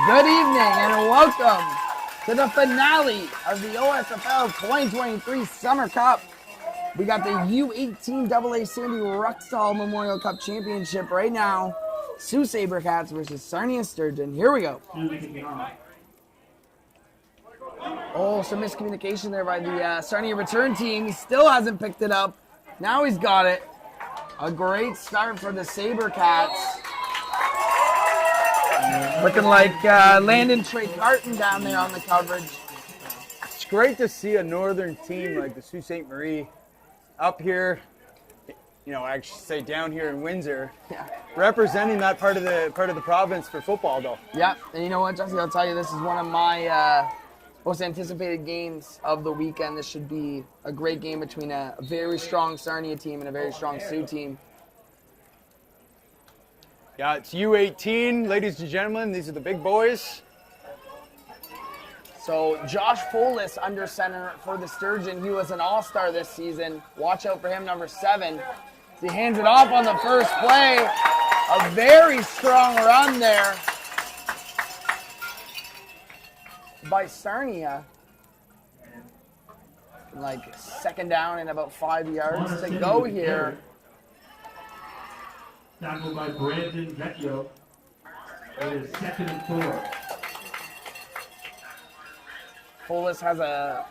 Good evening and welcome to the finale of the OSFL 2023 Summer Cup. We got the U18 AA Sandy Ruckstuhl Memorial Cup Championship right now. Sioux SaberCats versus Sarnia Sturgeon. Here we go. Oh, some miscommunication there by the Sarnia return team. He still hasn't picked it up. Now he's got it. A great start for the SaberCats. Looking like Landon Trey Carton down there on the coverage. It's great to see a northern team like the Sault Ste. Marie up here, I should say down here in Windsor, representing that part of the province for football, though. Yeah, and you know what, Jesse, I'll tell you, this is one of my most anticipated games of the weekend. This should be a great game between a very strong Sarnia team and a very strong Sioux team. Yeah, it's U18, ladies and gentlemen. These are the big boys. So Josh Folis under center for the Sturgeon. He was an all-star this season. Watch out for him, number 7. He hands it off on the first play. A very strong run there by Sarnia. Like second down and about 5 yards to go here. Tackled by Brandon Vecchio. It is 2nd and 4. Folis has a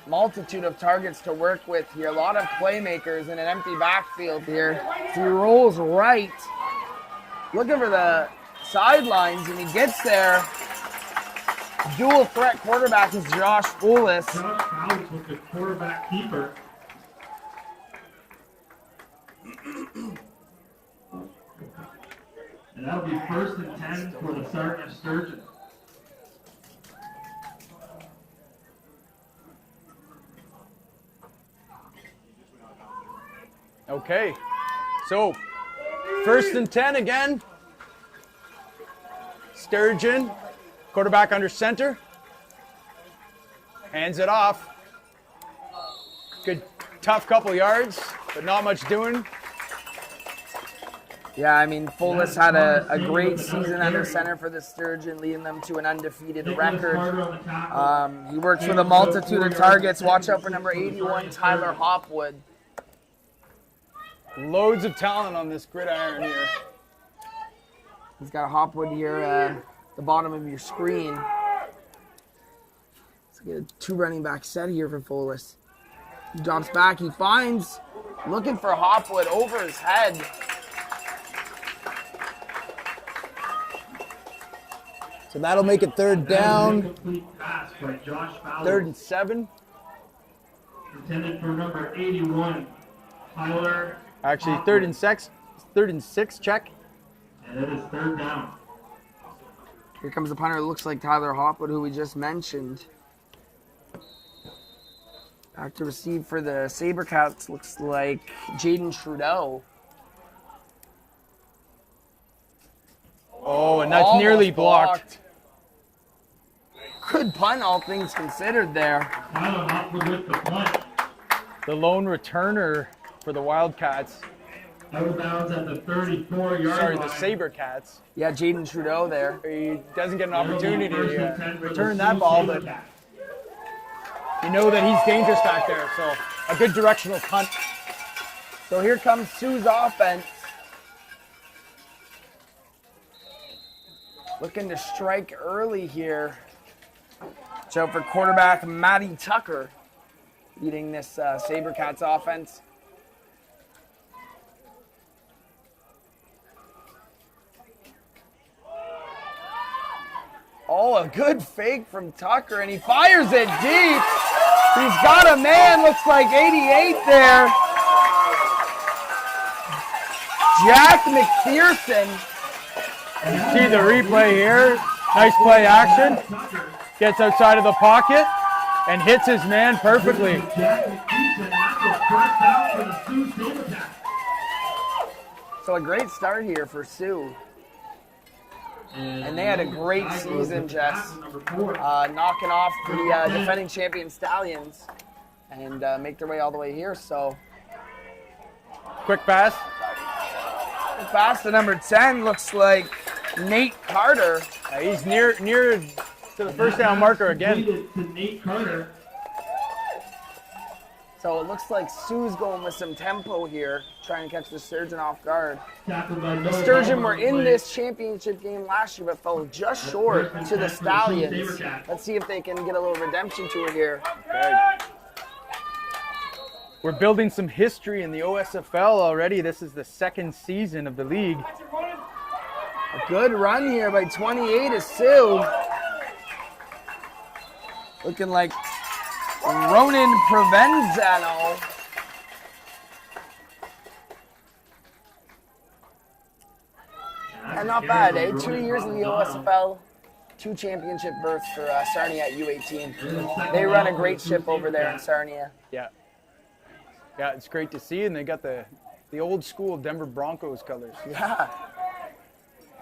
multitude of targets to work with here. A lot of playmakers in an empty backfield here. He rolls right, looking for the sidelines, and he gets there. Dual threat quarterback is Josh Folis. Josh Fowles with the quarterback keeper. And that'll be 1st and 10 for the Sarnia Sturgeon. Okay, so 1st and 10 again. Sturgeon, quarterback under center. Hands it off. Good, tough couple yards, but not much doing. Yeah, I mean, Folis had a great season under center for the Sturgeon, leading them to an undefeated record. He works with a multitude of targets. Watch out for number 81, Tyler Hopwood. Loads of talent on this gridiron here. He's got Hopwood here at the bottom of your screen. Let's get a 2 running back set here for Folis. He drops back. He finds, looking for Hopwood over his head. So that'll make it 3rd down. Complete pass by Josh Fowles. 3rd and 7. Intended for number 81, Tyler. Actually, Hopwood. 3rd and 6, check. And it is 3rd down. Here comes the punter. It looks like Tyler Hopwood, who we just mentioned. Back to receive for the SaberCats looks like Jaden Trudeau. Oh, and that's Almost nearly blocked. Good punt, all things considered there. Tyler Hopwood with the punt. The lone returner for the Wildcats. Out of bounds at the 34-yard Sorry, line. the SaberCats. Yeah, Jaden Trudeau there. He doesn't get an opportunity First and to 10 for the return Sioux that ball, but SaberCats. you know that he's dangerous back there. So a good directional punt. So here comes Sioux's offense. Looking to strike early here. Watch out for quarterback Matty Tucker leading this SaberCats offense. Oh, a good fake from Tucker, and he fires it deep. He's got a man, looks like 88 there. Jack McPherson. You see the replay here. Nice play action. Gets outside of the pocket and hits his man perfectly. Jack McPherson, that's the 1st down for the Sioux SaberCats. So a great start here for Sioux. And they had a great season, Jess. Knocking off the defending champion Stallions and make their way all the way here. So Quick pass. pass to number 10 looks like Nate Carter. He's near to the first down marker again. To Nate Carter. So it looks like Sue's going with some tempo here, trying to catch the Sturgeon off guard. The Sturgeon were in this championship game last year, but fell just short to the Stallions. Let's see if they can get a little redemption tour here. Okay. We're building some history in the OSFL already. This is the second season of the league. A good run here by 28 is Sue. Looking like Ronan Provenzano. And not bad, eh? 2 years in the OSFL, 2 championship berths for Sarnia at U18. They run a great ship over there in Sarnia. Yeah. Yeah, it's great to see, and they got the old school Denver Broncos colors. Yeah.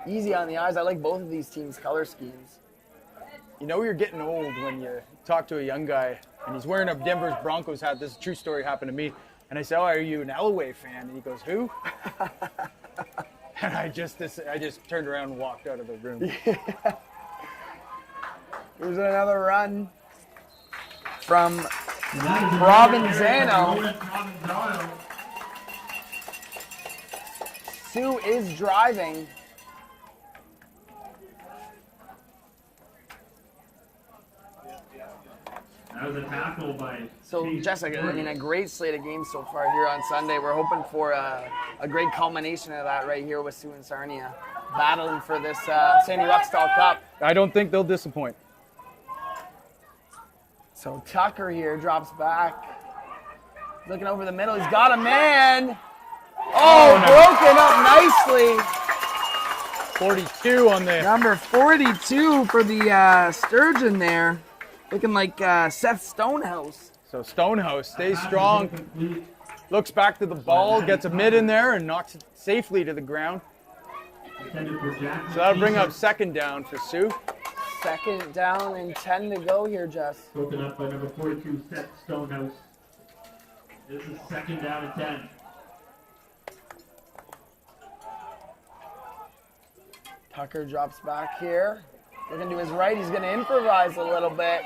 Easy on the eyes. I like both of these teams' color schemes. You know you're getting old when you talk to a young guy and he's wearing a Denver Broncos hat. This is a true story, happened to me. And I say, "Oh, are you an Elway fan?" And he goes, "Who?" And I just turned around and walked out of the room. Yeah. Here's another run from Provenzano. Sue is driving. That was a tackle by. So, Jessica, I mean, a great slate of games so far here on Sunday. We're hoping for a great culmination of that right here with Sue and Sarnia battling for this Sandy Ruckstuhl Cup. I don't think they'll disappoint. So Tucker here drops back. Looking over the middle. He's got a man. Oh, broken up nicely. 42 on the... Number 42 for the Sturgeon there. Looking like Seth Stonehouse. So Stonehouse stays strong. Looks back to the ball, gets a mid in there, and knocks it safely to the ground. So that'll bring up second down for Sue. Second down and 10 to go here, Jess. Broken up by number 42, Seth Stonehouse. This is second down and 10. Tucker drops back here. Looking to his right, he's going to improvise a little bit.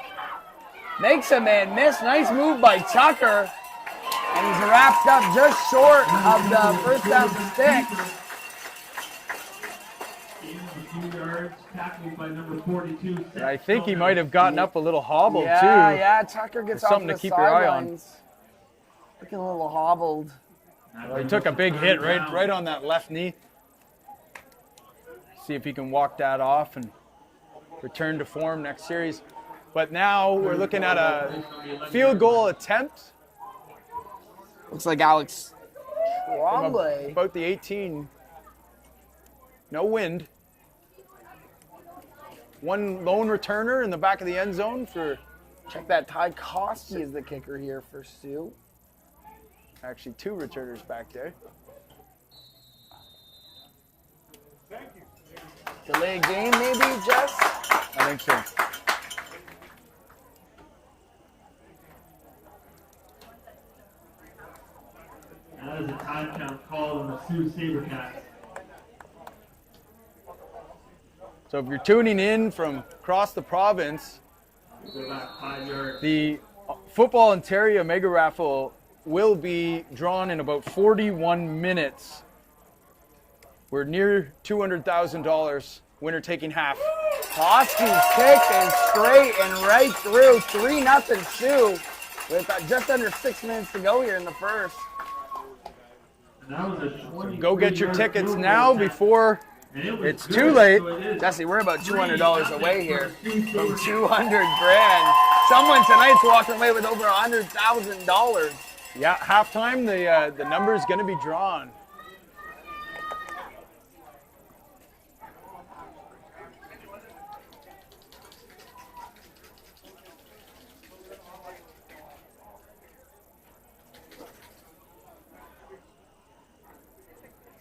Makes a man miss. Nice move by Tucker. And he's wrapped up just short of the first down stick. I think he might have gotten up a little hobbled too. Yeah, Tucker gets off something the to keep your eye on. sidelines. Looking a little hobbled. Well, he took a big hit right on that left knee. See if he can walk that off and return to form next series. But now we're looking at a field goal attempt. Looks like Alex from Trombley. about the 18. No wind. One lone returner in the back of the end zone for... Check that. Ty Kosky is the kicker here for Sioux. Actually, 2 returners back there. Delay game maybe, Jess? I think so. That is a time count call on the Sioux SaberCats. So if you're tuning in from across the province, Go back 5 yards. the Football Ontario Mega Raffle will be drawn in about 41 minutes. We're near $200,000. Winner taking half. Kosky's kick is straight and right through. 3-0 Sioux with just under 6 minutes to go here in the first. And that was a Go get your 23-yard tickets field now goal. before And it was it's good, too late. so it is. Jesse, we're about $200 away here from 200. 200 grand. Someone tonight's walking away with over $100,000. Yeah, halftime, the number is going to be drawn.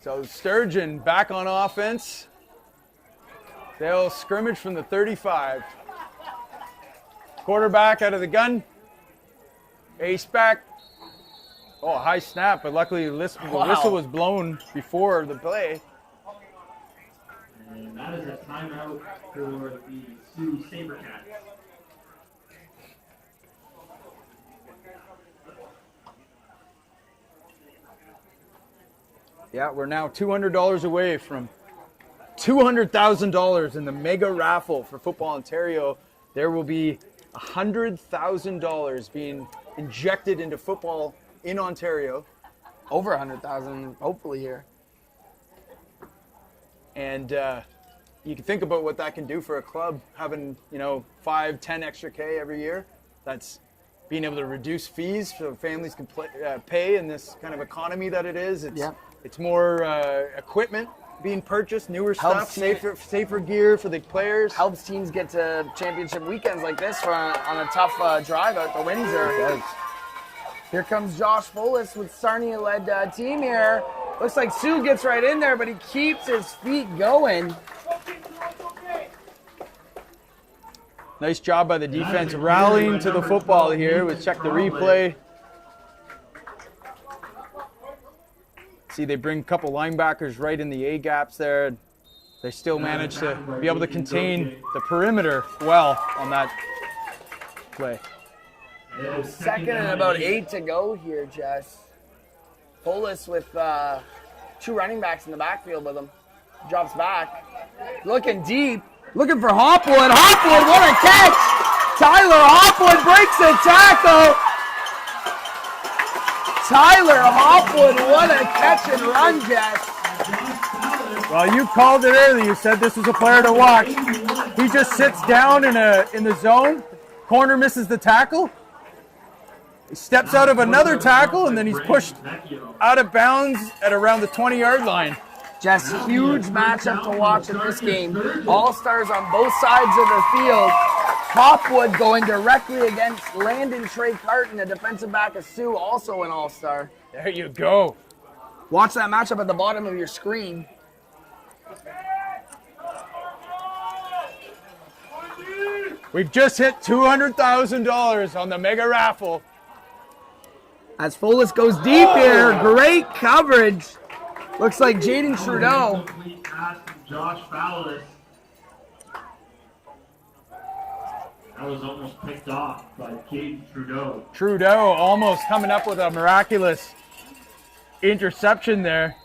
So Sturgeon back on offense. They'll scrimmage from the 35. Quarterback out of the gun. Ace back. Oh, high snap, but luckily the whistle was blown before the play. And that is timeout for the Sioux SaberCats. Yeah, we're now $200 away from $200,000 in the mega raffle for Football Ontario. There will be $100,000 being injected into football in Ontario. Over 100,000, hopefully here. And you can think about what that can do for a club, having 5, 10 extra K every year. That's being able to reduce fees so families can pay in this kind of economy that it is. It's more equipment being purchased, newer stuff, safer gear for the players. Helps teams get to championship weekends like this on a tough drive out to Windsor. It does. Here comes Josh Follis with Sarnia-led team here. Looks like Sioux gets right in there, but he keeps his feet going. Nice job by the defense rallying to the football here. We'll check the replay. See, they bring a couple linebackers right in the A-gaps there. They still manage to be able to contain the perimeter well on that play. Second and about 8 to go here, Jess. Follis with 2 running backs in the backfield with him. Drops back. Looking deep. Looking for Hopwood. Hopwood, what a catch! Tyler Hopwood breaks the tackle. Tyler Hopwood, what a catch and run, Jess. Well, you called it earlier. You said this was a player to watch. He just sits down in the zone. Corner misses the tackle. He steps out of another tackle, and then he's pushed out of bounds at around the 20-yard line. Just huge matchup to watch in this game. All-stars on both sides of the field. Hopwood going directly against Landon Trey Carton, a defensive back of Sioux, also an all-star. There you go. Watch that matchup at the bottom of your screen. We've just hit $200,000 on the mega raffle. As Follis goes deep here, great coverage. Looks like Jaden Trudeau. Complete pass from Josh Follis. That was almost picked off by Jaden Trudeau. Trudeau almost coming up with a miraculous interception there.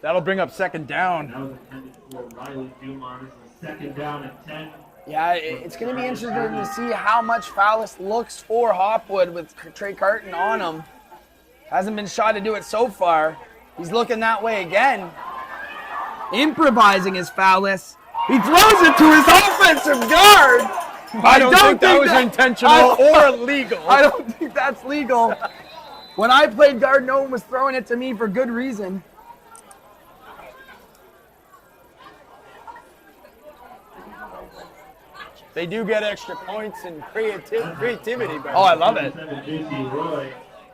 That'll bring up second down. That was intended for Riley Dumont. This is second down and 10. Yeah, it's going to be interesting to see how much Follis looks for Hopwood with Trey Carton on him. Hasn't been shy to do it so far. He's looking that way again. Improvising is Follis. He throws it to his offensive guard. I don't think that was intentional or legal. I don't think that's legal. When I played guard, no one was throwing it to me for good reason. They do get extra points and creativity. Oh, I love it.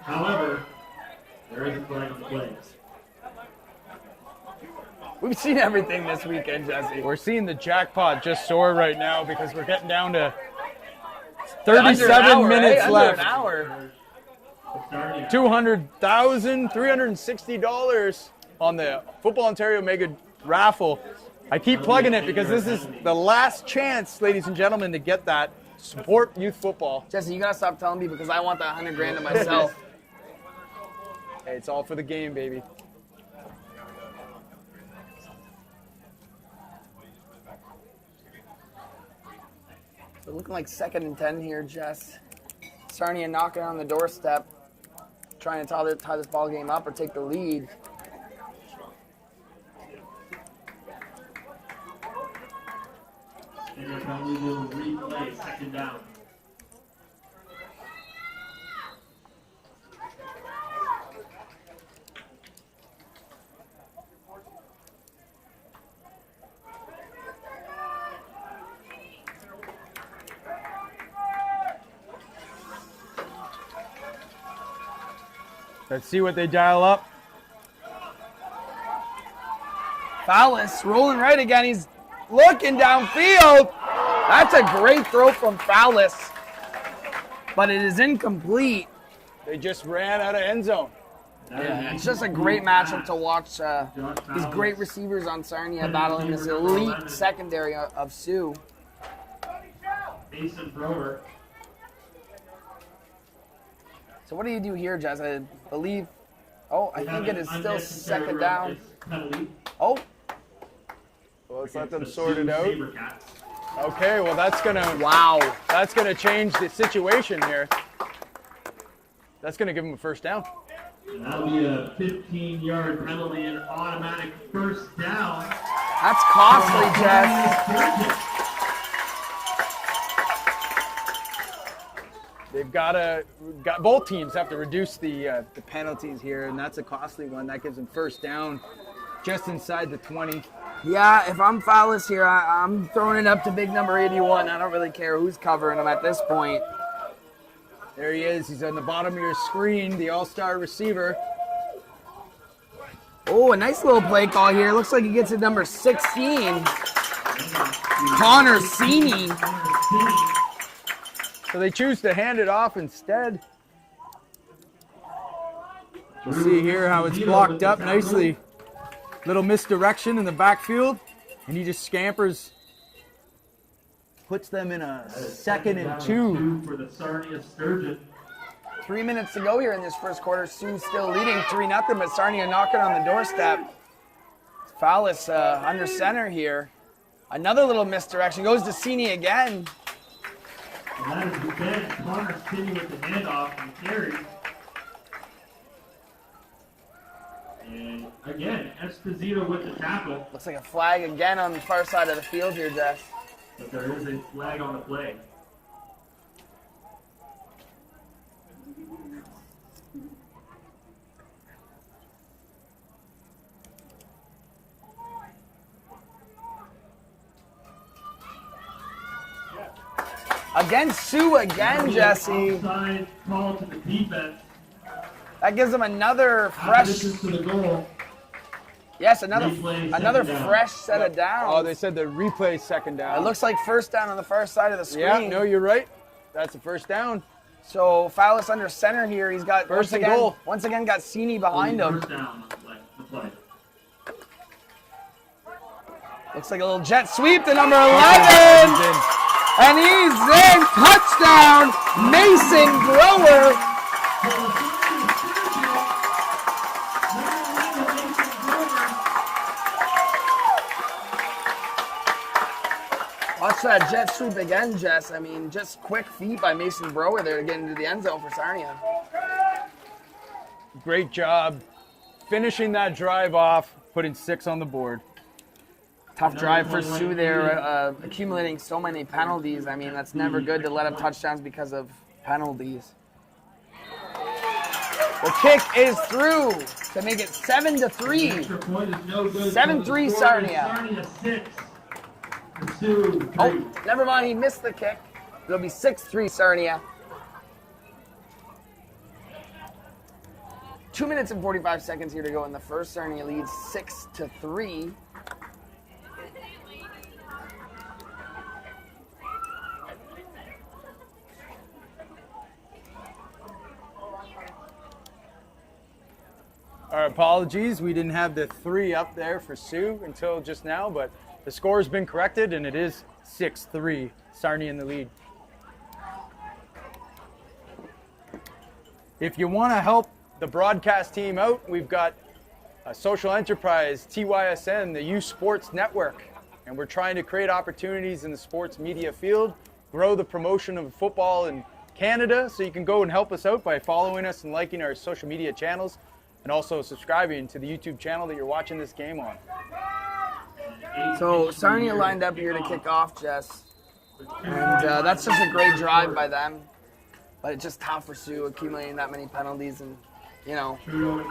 However, there is a flag on the play. We've seen everything this weekend, Jesse. We're seeing the jackpot just soar right now because we're getting down to 37 minutes left. Under an hour. $200,000, $360 on the Football Ontario Mega Raffle. I keep plugging it because this is the last chance, ladies and gentlemen, to get that. Support youth football. Jesse, you gotta stop telling me because I want that $100,000 to myself. Hey, it's all for the game, baby. So looking like 2nd and 10 here, Jess. Sarnia knocking on the doorstep, trying to tie this ball game up or take the lead. We will replay 2nd down. Let's see what they dial up. Follis rolling right again. He's looking downfield. That's a great throw from Follis, but it is incomplete. They just ran out of end zone. Yeah, it's just a great matchup to watch. These great receivers on Sarnia battling this elite secondary of Sioux. Mason Brewer. So what do you do here, Jess? I believe. Oh, I think it is still second down. Oh. Well, let's let them sort it out. Okay, well that's gonna change the situation here. That's gonna give them a first down. And that'll be a 15-yard penalty and automatic first down. That's costly, Jess. They've got both teams have to reduce the penalties here, and that's a costly one. That gives them first down, just inside the 20. Yeah, if I'm Fowlis here, I'm throwing it up to big number 81. I don't really care who's covering him at this point. There he is. He's on the bottom of your screen, the all-star receiver. Oh, a nice little play call here. Looks like he gets it number 16. Connor Sini. So they choose to hand it off instead. You'll see here how it's blocked up nicely. Little misdirection in the backfield, and he just scampers. Puts them in a 2nd and 2. For the Sarnia Sturgeon. 3 minutes to go here in this first quarter. Sioux still leading 3-0, but Sarnia knocking on the doorstep. Fowlis under center here. Another little misdirection. Goes to Sini again. And that is again Connor Sini with the handoff and carry. And again, Esposito with the tackle. Looks like a flag again on the far side of the field here, Jess. But there is a flag on the play. Against Sioux again, Jesse. Offside call to the defense. That gives them another fresh. Opposition to the goal. Yes, another Replay, second fresh set of downs. Oh, they said the replay second down. It looks like first down on the far side of the screen. Yeah, no, you're right. That's a first down. So Fowlis under center here. He's got First and goal. Once again got Sini behind him. First down on the play. Looks like a little jet sweep to number 11. And he's in. Touchdown, Mason Grower. Watch that jet sweep again, Jess. I mean, just quick feet by Mason Brower there to get into the end zone for Sarnia. Great job finishing that drive off, putting 6 on the board. Tough drive for Sioux there, accumulating so many penalties. I mean, that's never good to let up touchdowns because of penalties. The kick is through to make it 7-3. Extra point is no good. 7-3 Sarnia. Sarnia 6. Sioux 3. Oh, never mind, he missed the kick. It'll be 6-3 Sarnia. 2 minutes and 45 seconds here to go in the first. Sarnia leads 6-3. Our apologies, we didn't have the 3 up there for Sioux until just now, but the score has been corrected and it is 6-3, Sarnia in the lead. If you want to help the broadcast team out, we've got a social enterprise, TYSN, the Youth Sports Network, and we're trying to create opportunities in the sports media field, grow the promotion of football in Canada, so you can go and help us out by following us and liking our social media channels, and also subscribing to the YouTube channel that you're watching this game on. So Sarnia lined up here to kick off, Jess. And that's just a great drive by them. But it's just tough for Sioux accumulating that many penalties. And, you know, you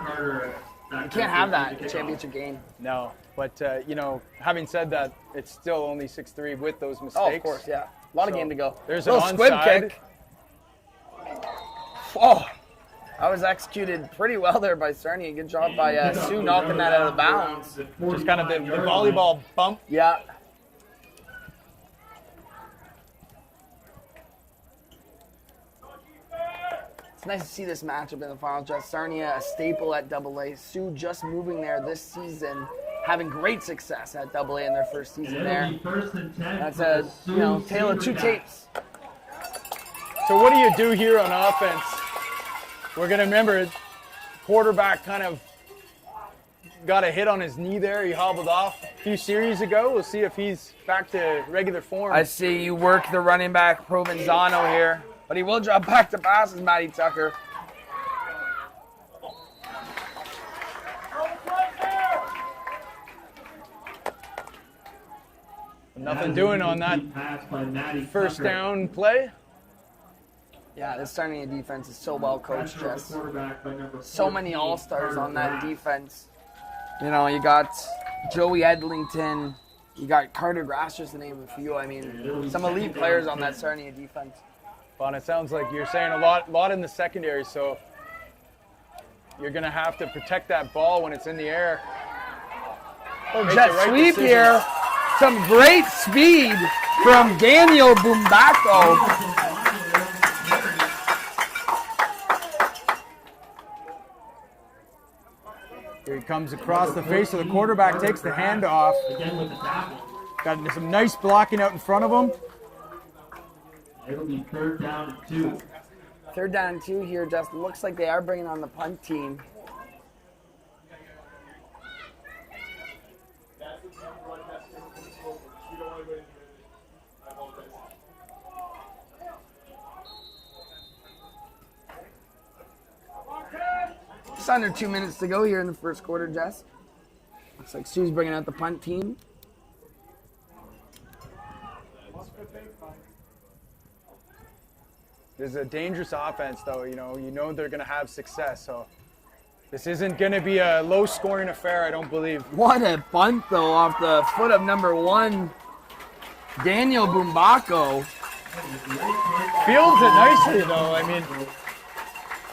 can't have that in a championship game. No, but, you know, having said that, it's still only 6-3 with those mistakes. Oh, of course, yeah. A lot of game to go. There's a an little squib onside kick. Oh, that was executed pretty well there by Sarnia. Good job by Sioux knocking that out of bounds. Just kind of the volleyball bump. Yeah. nice to see this matchup in the finals. Just Sarnia, a staple at AA. Sioux just moving there this season, having great success at AA in their first season there. That's a tale of two tapes. So what do you do here on offense? We're going to remember quarterback kind of got a hit on his knee there. He hobbled off a few series ago. We'll see if he's back to regular form. I see you work the running back Provenzano here, but he will drop back to passes, Matty Tucker. Nothing doing on that first down play. Yeah, this Sarnia defense is so well coached, Jess. So many all-stars on that defense. You know, you got Joey Edlington, you got Carter Grass, just to name a few. I mean, some elite players on that Sarnia defense. Well, it sounds like you're saying a lot in the secondary, so you're going to have to protect that ball when it's in the air. Oh, jet sweep here. Some great speed from Daniel Bumbacco. Here he comes across the face of the quarterback, takes the handoff. Got some nice blocking out in front of him. It'll be 3rd down and 2. 3rd down and 2 here. Just looks like they are bringing on the punt team. Just under 2 minutes to go here in the first quarter, Jess. Looks like Sioux's bringing out the punt team. This is a dangerous offense, though. You know they're going to have success. So this isn't going to be a low-scoring affair, I don't believe. What a bunt, though, off the foot of number 1, Daniel Bumbacco. Fields it nicely, though. I mean,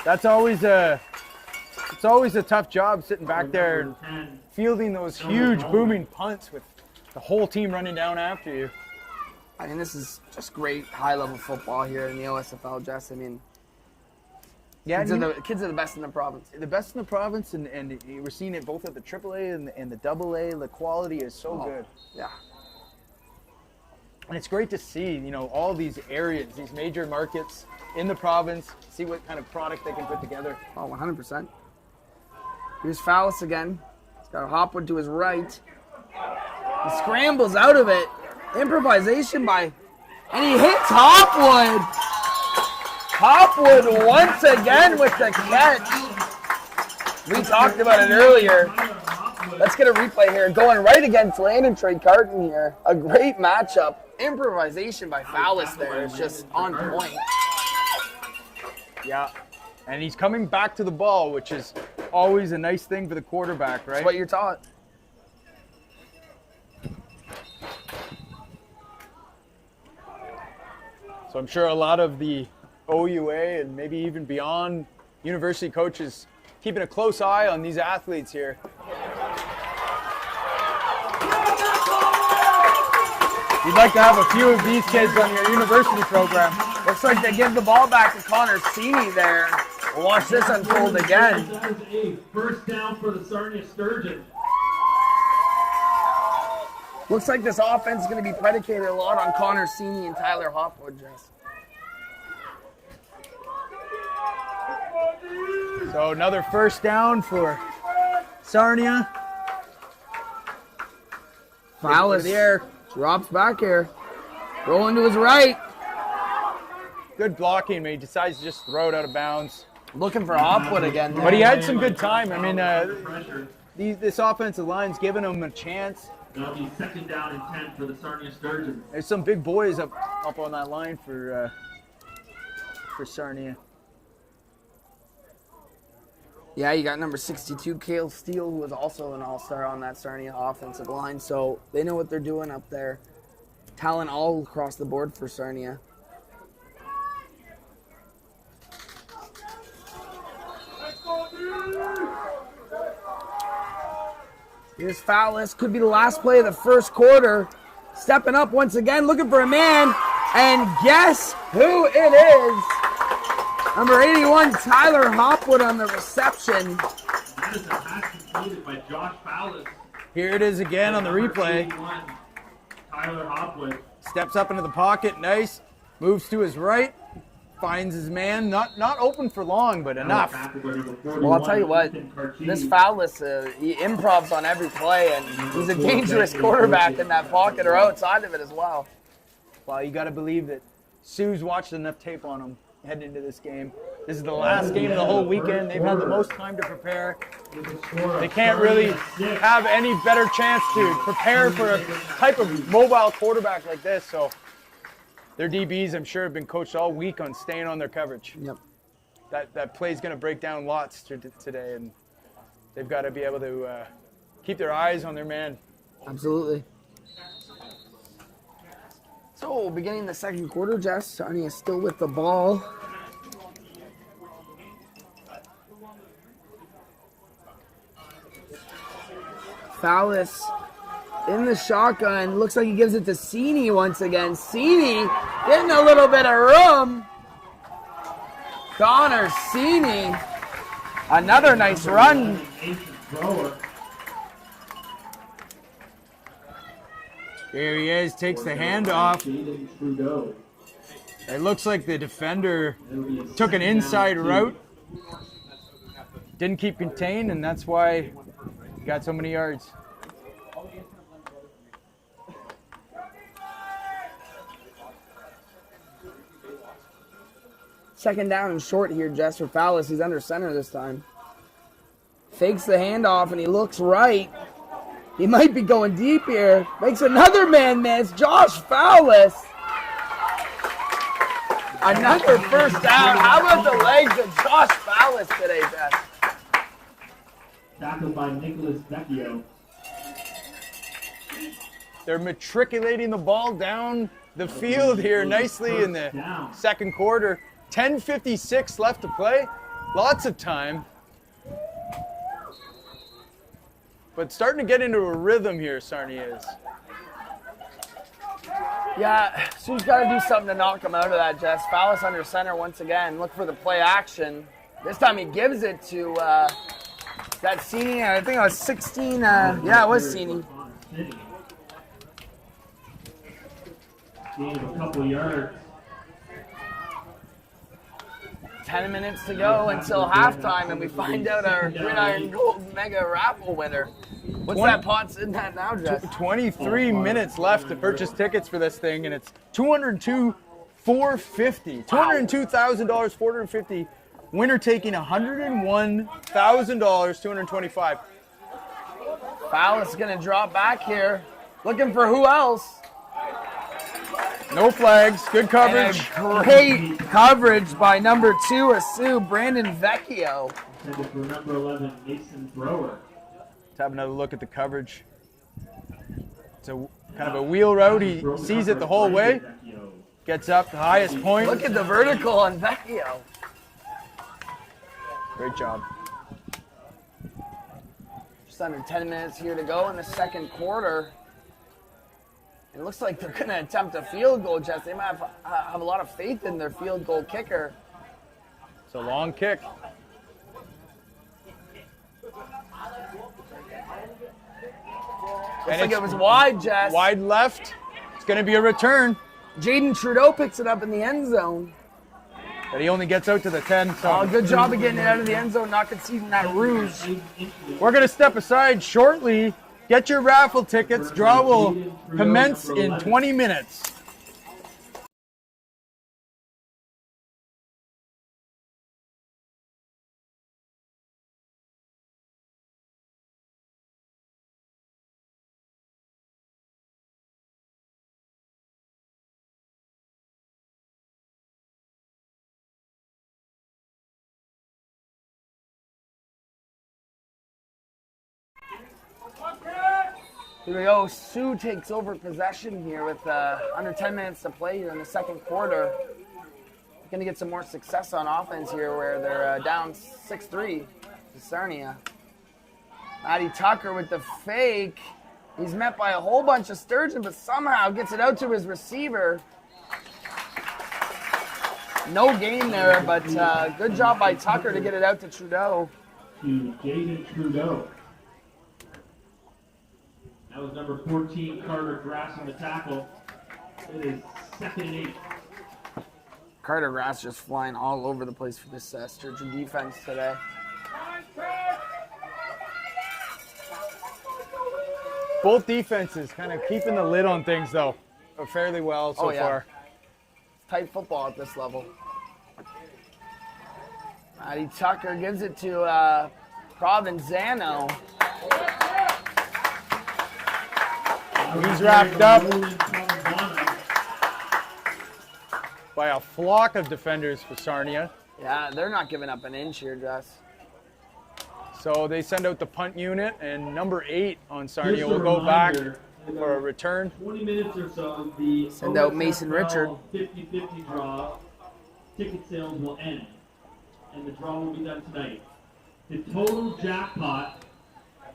that's always a tough job sitting back there and fielding those huge booming punts with the whole team running down after you. I mean, this is just great high-level football here in the OSFL, Jess. I mean, yeah, kids are the best in the province. The best in the province, and we're seeing it both at the AAA and the AA. The quality is so good. Yeah. And it's great to see, all these areas, these major markets in the province, see what kind of product they can put together. Oh, 100%. Here's Fallis again. He's got Hopwood to his right. He scrambles out of it. Improvisation and he hits Hopwood. Hopwood once again with the catch. We talked about it earlier. Let's get a replay here. Going right against Landon Trey Carton here. A great matchup. Improvisation by Fallis there is just on point. Yeah, and he's coming back to the ball, which is always a nice thing for the quarterback, right? That's what you're taught. So I'm sure a lot of the OUA and maybe even beyond university coaches keeping a close eye on these athletes here. You'd like to have a few of these kids on your university program. Looks like they give the ball back to Connor Sini there. We'll watch this unfold again. That is a 1st down for the Sarnia Sturgeon. Looks like this offense is going to be predicated a lot on Connor Sini and Tyler Hopwood, Jess. So another 1st down for Sarnia. Fallis here. Drops back here. Rolling to his right. Good blocking, but he decides to just throw it out of bounds. Looking for Hopwood again. But he had some good time. I mean, this offensive line's giving him a chance. That'll be 2nd down and 10 for the Sarnia Sturgeon. There's some big boys up on that line for Sarnia. Yeah, you got number 62, Cale Steele, who was also an all-star on that Sarnia offensive line. So they know what they're doing up there. Talent all across the board for Sarnia. Here's Fallis. Could be the last play of the first quarter. Stepping up once again, looking for a man. And guess who it is? Number 81, Tyler Hopwood on the reception. That is a pass completed by Josh Fowlis. Here it is again on the replay. Tyler Hopwood. Steps up into the pocket, nice. Moves to his right, finds his man. Not open for long, but enough. Well, I'll tell you what, this Fowlis, he improvs on every play, and he's a dangerous quarterback in that pocket or outside of it as well. Well, you got to believe that Sioux's watched enough tape on him heading into this game. This is the last game of the whole weekend. They've had the most time to prepare. They can't really have any better chance to prepare for a type of mobile quarterback like this. So their DBs, I'm sure, have been coached all week on staying on their coverage. Yep. That play's going to break down lots today, and they've got to be able to keep their eyes on their man. Absolutely. So, beginning the second quarter, Jess, Sarnia is still with the ball. Fowlis in the shotgun. Looks like he gives it to Sini once again. Sini getting a little bit of room. Connor Sini. Another nice run. There he is, takes the handoff. It looks like the defender took an inside route. Didn't keep contained, and that's why he got so many yards. Second down and short here, Jess, for Fowlis. He's under center this time. Fakes the handoff, and he looks right. He might be going deep here. Makes another man miss. Josh Fowlis. Another first down. How about the legs of Josh Fowlis today, Jess? Tackled by Nicholas Vecchio. They're matriculating the ball down the field here nicely in the second quarter. 10:56 left to play. Lots of time. But starting to get into a rhythm here, Sarnia is. Yeah, Sioux's got to do something to knock him out of that, Jess. Fowlis under center once again. Look for the play action. This time he gives it to that Sini. I think it was 16. Yeah, it was Sini. Gain of a couple yards. 10 minutes to go until halftime, and we find out our Gridiron Gold Mega Raffle winner. What's that pot sitting at now, Jess? 23 minutes left to purchase tickets for this thing, and it's $202,450. $202,000, $450. Winner taking $101,000, $225. Fowlis is going to drop back here. Looking for who else? No flags. Good coverage. And a great coverage by number 2 of Sioux, Brandon Vecchio. Intended for number 11, Mason Thrower. Let's have another look at the coverage. It's a kind of a wheel route. He sees it the whole way. Gets up the highest point. Look at the vertical on Vecchio. Great job. Just under 10 minutes here to go in the second quarter. It looks like they're going to attempt a field goal, Jess. They might have a lot of faith in their field goal kicker. It's a long kick. Looks like it was wide, Jess. Wide left. It's going to be a return. Jaden Trudeau picks it up in the end zone. But he only gets out to the 10. So Oh, good job of getting it out of the end zone, not conceding that rouge. we're going to step aside shortly. Get your raffle tickets. Draw will commence in 20 minutes. Here we go. Sioux takes over possession here with under 10 minutes to play here in the second quarter. Going to get some more success on offense here where they're down 6-3 to Sarnia. Matty Tucker with the fake. He's met by a whole bunch of Sturgeon, but somehow gets it out to his receiver. No gain there, but good job by Tucker to get it out to Trudeau. To Jaden Trudeau. That was number 14, Carter Grass on the tackle. It is 2nd and 8. Carter Grass just flying all over the place for this Sturgeon defense today. Both defenses kind of keeping the lid on things, though, fairly well so far. Tight football at this level. Matty Tucker gives it to Provenzano. He's wrapped up by a flock of defenders for Sarnia. Yeah, they're not giving up an inch here, Jess. So they send out the punt unit, and number 8 on Sarnia will go back for a return. 20 minutes or so, the Send out Mason Richard. 50-50 draw. Ticket sales will end, and the draw will be done tonight. The total jackpot,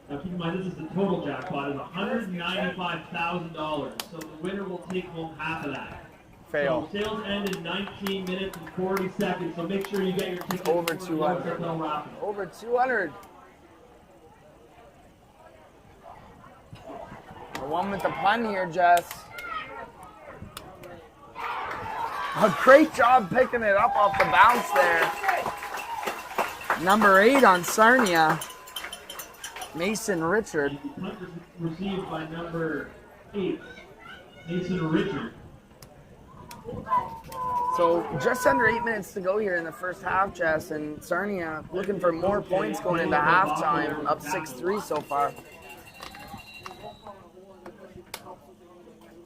now keep in mind this is the total jackpot, is $195,000. So the winner will take home half of that. Fail. So sales end in 19 minutes and 40 seconds, so make sure you get your tickets. Over 200. Over 200. The one with the pun here, Jess. A great job picking it up off the bounce there. Number 8 on Sarnia, Mason Richard. The punt received by number 8, Mason Richard. So just under 8 minutes to go here in the first half, Jess, and Sarnia looking for more points going into halftime, up 6-3 so far.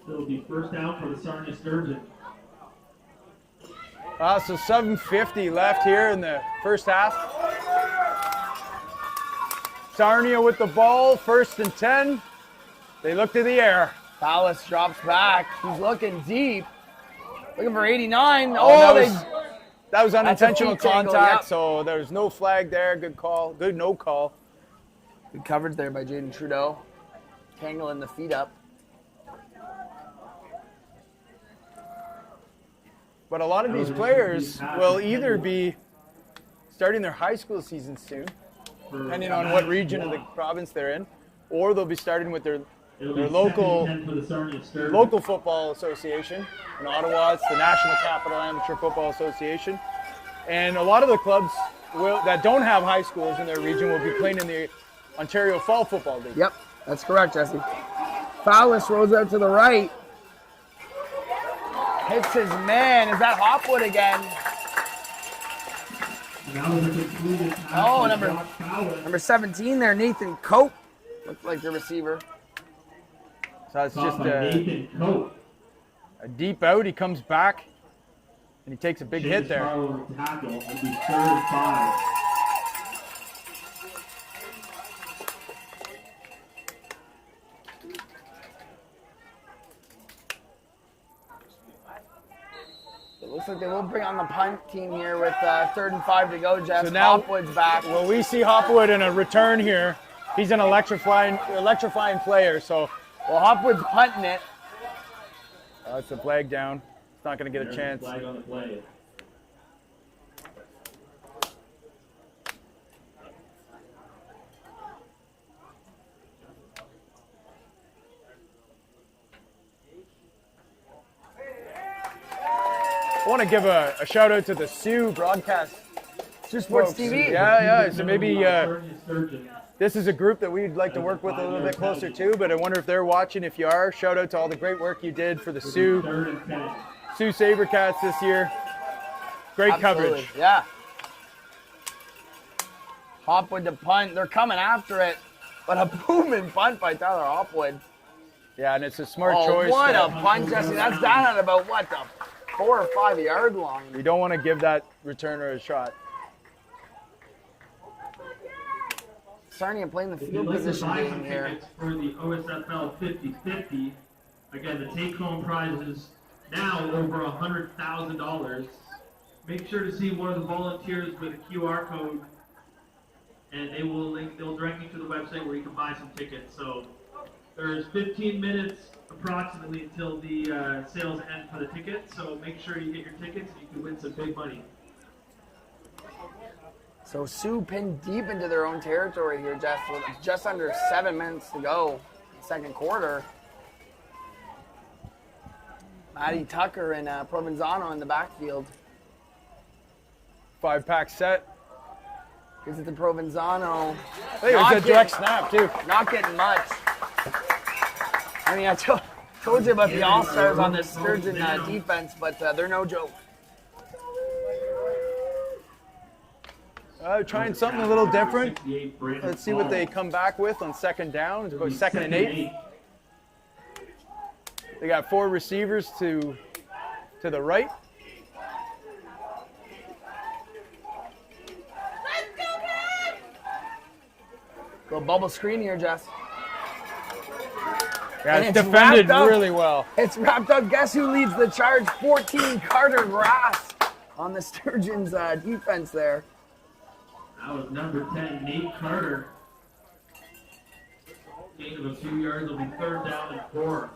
So it'll be first down for the Sarnia Sturgeon. So 7:50 left here in the first half. Sarnia with the ball, 1st and 10. They look to the air. Dallas drops back. He's looking deep. Looking for 89. That was unintentional feet tangle, contact, yep. so there was no flag there. Good call. Good no call. Good coverage there by Jaden Trudeau. Tangling the feet up. But a lot of these players will either be starting their high school season soon, depending on what region of the province they're in, or they'll be starting with their local football association. In Ottawa, it's the National Capital Amateur Football Association. And a lot of the clubs that don't have high schools in their region will be playing in the Ontario Fall Football League. Yep, that's correct, Jesse. Fowlis rolls out to the right. Hits his man. Is that Hopwood again? Oh, number 17 there, Nathan Cope. Looks like the receiver. So it's just a deep out. He comes back, and he takes a big hit there. It looks like they will bring on the punt team here with 3rd and 5 to go, Jeff. So now Hopwood's back. Well, we see Hopwood in a return here. He's an electrifying player, so. Well, Hopwood's punting it. It's a flag down. It's not going to get a chance. Flag on the play. I want to give a shout out to the Sioux broadcast. Sports folks. TV. Yeah. So maybe this is a group that we'd like to work with a little bit closer too, but I wonder if they're watching. If you are, shout out to all the great work you did for the Sioux SaberCats this year. Great Absolutely. coverage. Yeah. Hopwood to punt. They're coming after it, but a booming punt by Tyler Hopwood. Yeah, and it's a smart Oh, choice. what a punt, Jesse. That's down at about, what, the 4 or 5 yard line. You don't want to give that returner a shot. Sarnia playing the If you'd field like to position buy game some here. tickets for the OSFL 50-50, again, the take-home prize is now over $100,000. Make sure to see one of the volunteers with a QR code, and they'll direct you to the website where you can buy some tickets. So there's 15 minutes approximately until the sales end for the tickets, so make sure you get your tickets and you can win some big money. So Sioux pinned deep into their own territory here, just under 7 minutes to go, second quarter. Matty Tucker and Provenzano in the backfield. 5-pack set. Gives it to Provenzano. Hey, it was a direct snap, too. Not getting much. I mean, I told you about the All-Stars on this Sturgeon defense, but they're no joke. Trying something a little different. Let's see what they come back with on second down. It's about 2nd and 8. They got 4 receivers to the right. Little bubble screen here, Jess. Yeah, And it's defended wrapped up. really well. It's wrapped up. Guess who leads the charge? 14, Carter Grass on the Sturgeon's defense there. That was number 10, Nate Carter. Gain of a few yards will be 3rd down and 4.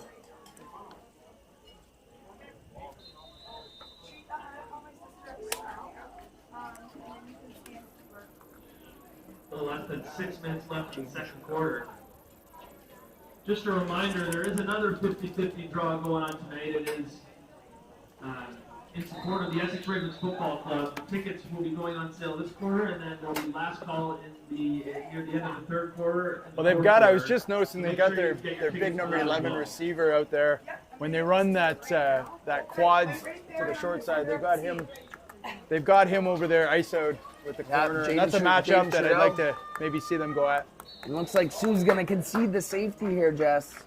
A little less than 6 minutes left in the second quarter. Just a reminder, there is another 50-50 draw going on tonight. It is in support of the Essex Ravens Football Club. The tickets will be going on sale this quarter, and then there will be last call near the end of the third quarter. Well, they've got, I was just noticing they got their big number 11 receiver out there. When they run that quads to the short side, they've got him over there ISO'd with the corner. And that's a matchup that I'd like to maybe see them go at. It looks like Sioux's going to concede the safety here, Jess.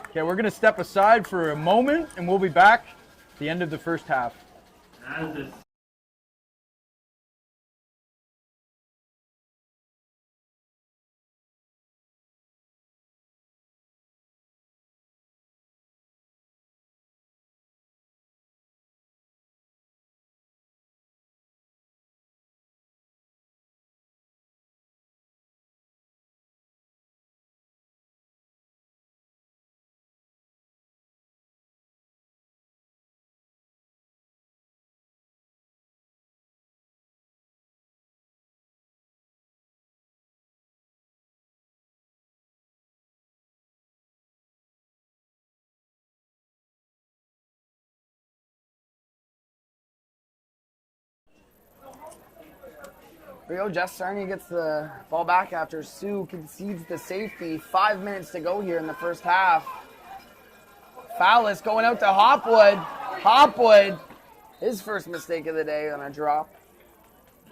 Okay, we're going to step aside for a moment, and we'll be back at the end of the first half. As is. Here we go, Jess. Sarnia gets the ball back after Sioux concedes the safety. 5 minutes to go here in the first half. Fowlis going out to Hopwood. Hopwood, his first mistake of the day on a drop.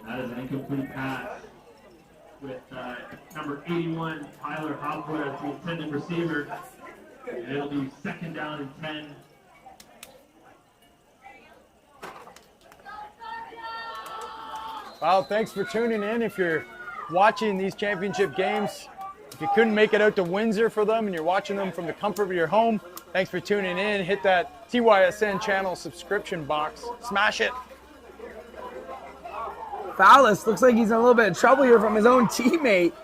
That is an incomplete pass with number 81, Tyler Hopwood, as the intended receiver. And it'll be 2nd down and 10. Well, thanks for tuning in. If you're watching these championship games, if you couldn't make it out to Windsor for them and you're watching them from the comfort of your home, thanks for tuning in. Hit that TYSN channel subscription box. Smash it. Fowlis looks like he's in a little bit of trouble here from his own teammate.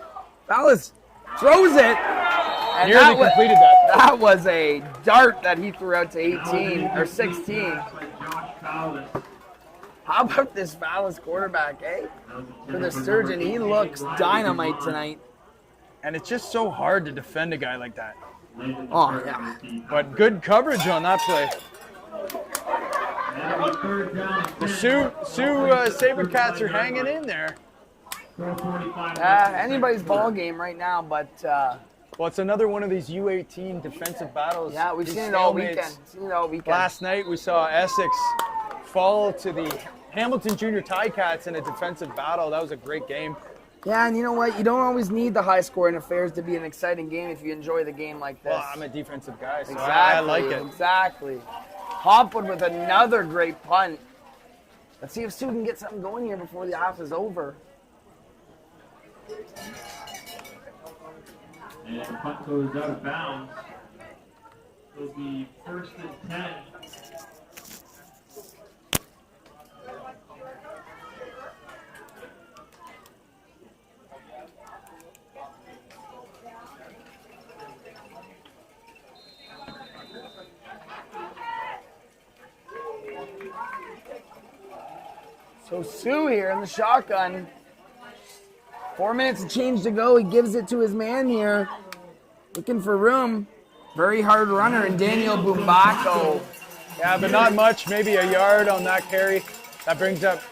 Fowlis throws it. And Nearly completed that. That was a dart that he threw out to 18 or 16. How about this Fowlis quarterback, eh? For the Sturgeon, he looks dynamite tonight. And it's just so hard to defend a guy like that. Oh, yeah. But good coverage on that play. The Sioux SaberCats are hanging in there. Anybody's ball game right now, but well, it's another one of these U18 defensive battles. yeah, we've These seen it all stalemates. weekend. Last night we saw Essex fall to the Hamilton Junior Ticats in a defensive battle. That was a great game. Yeah, and you know what? You don't always need the high-scoring affairs to be an exciting game if you enjoy the game like this. Well, I'm a defensive guy, so Exactly, I like it. Exactly. Hopwood with another great punt. Let's see if Sioux can get something going here before the half is over. And the punt goes out of bounds. It'll be 1st and 10. So Sue here in the shotgun. 4 minutes of change to go. He gives it to his man here. Looking for room. Very hard runner, and Daniel Bumbako. Yeah, but not much. Maybe a yard on that carry. That brings up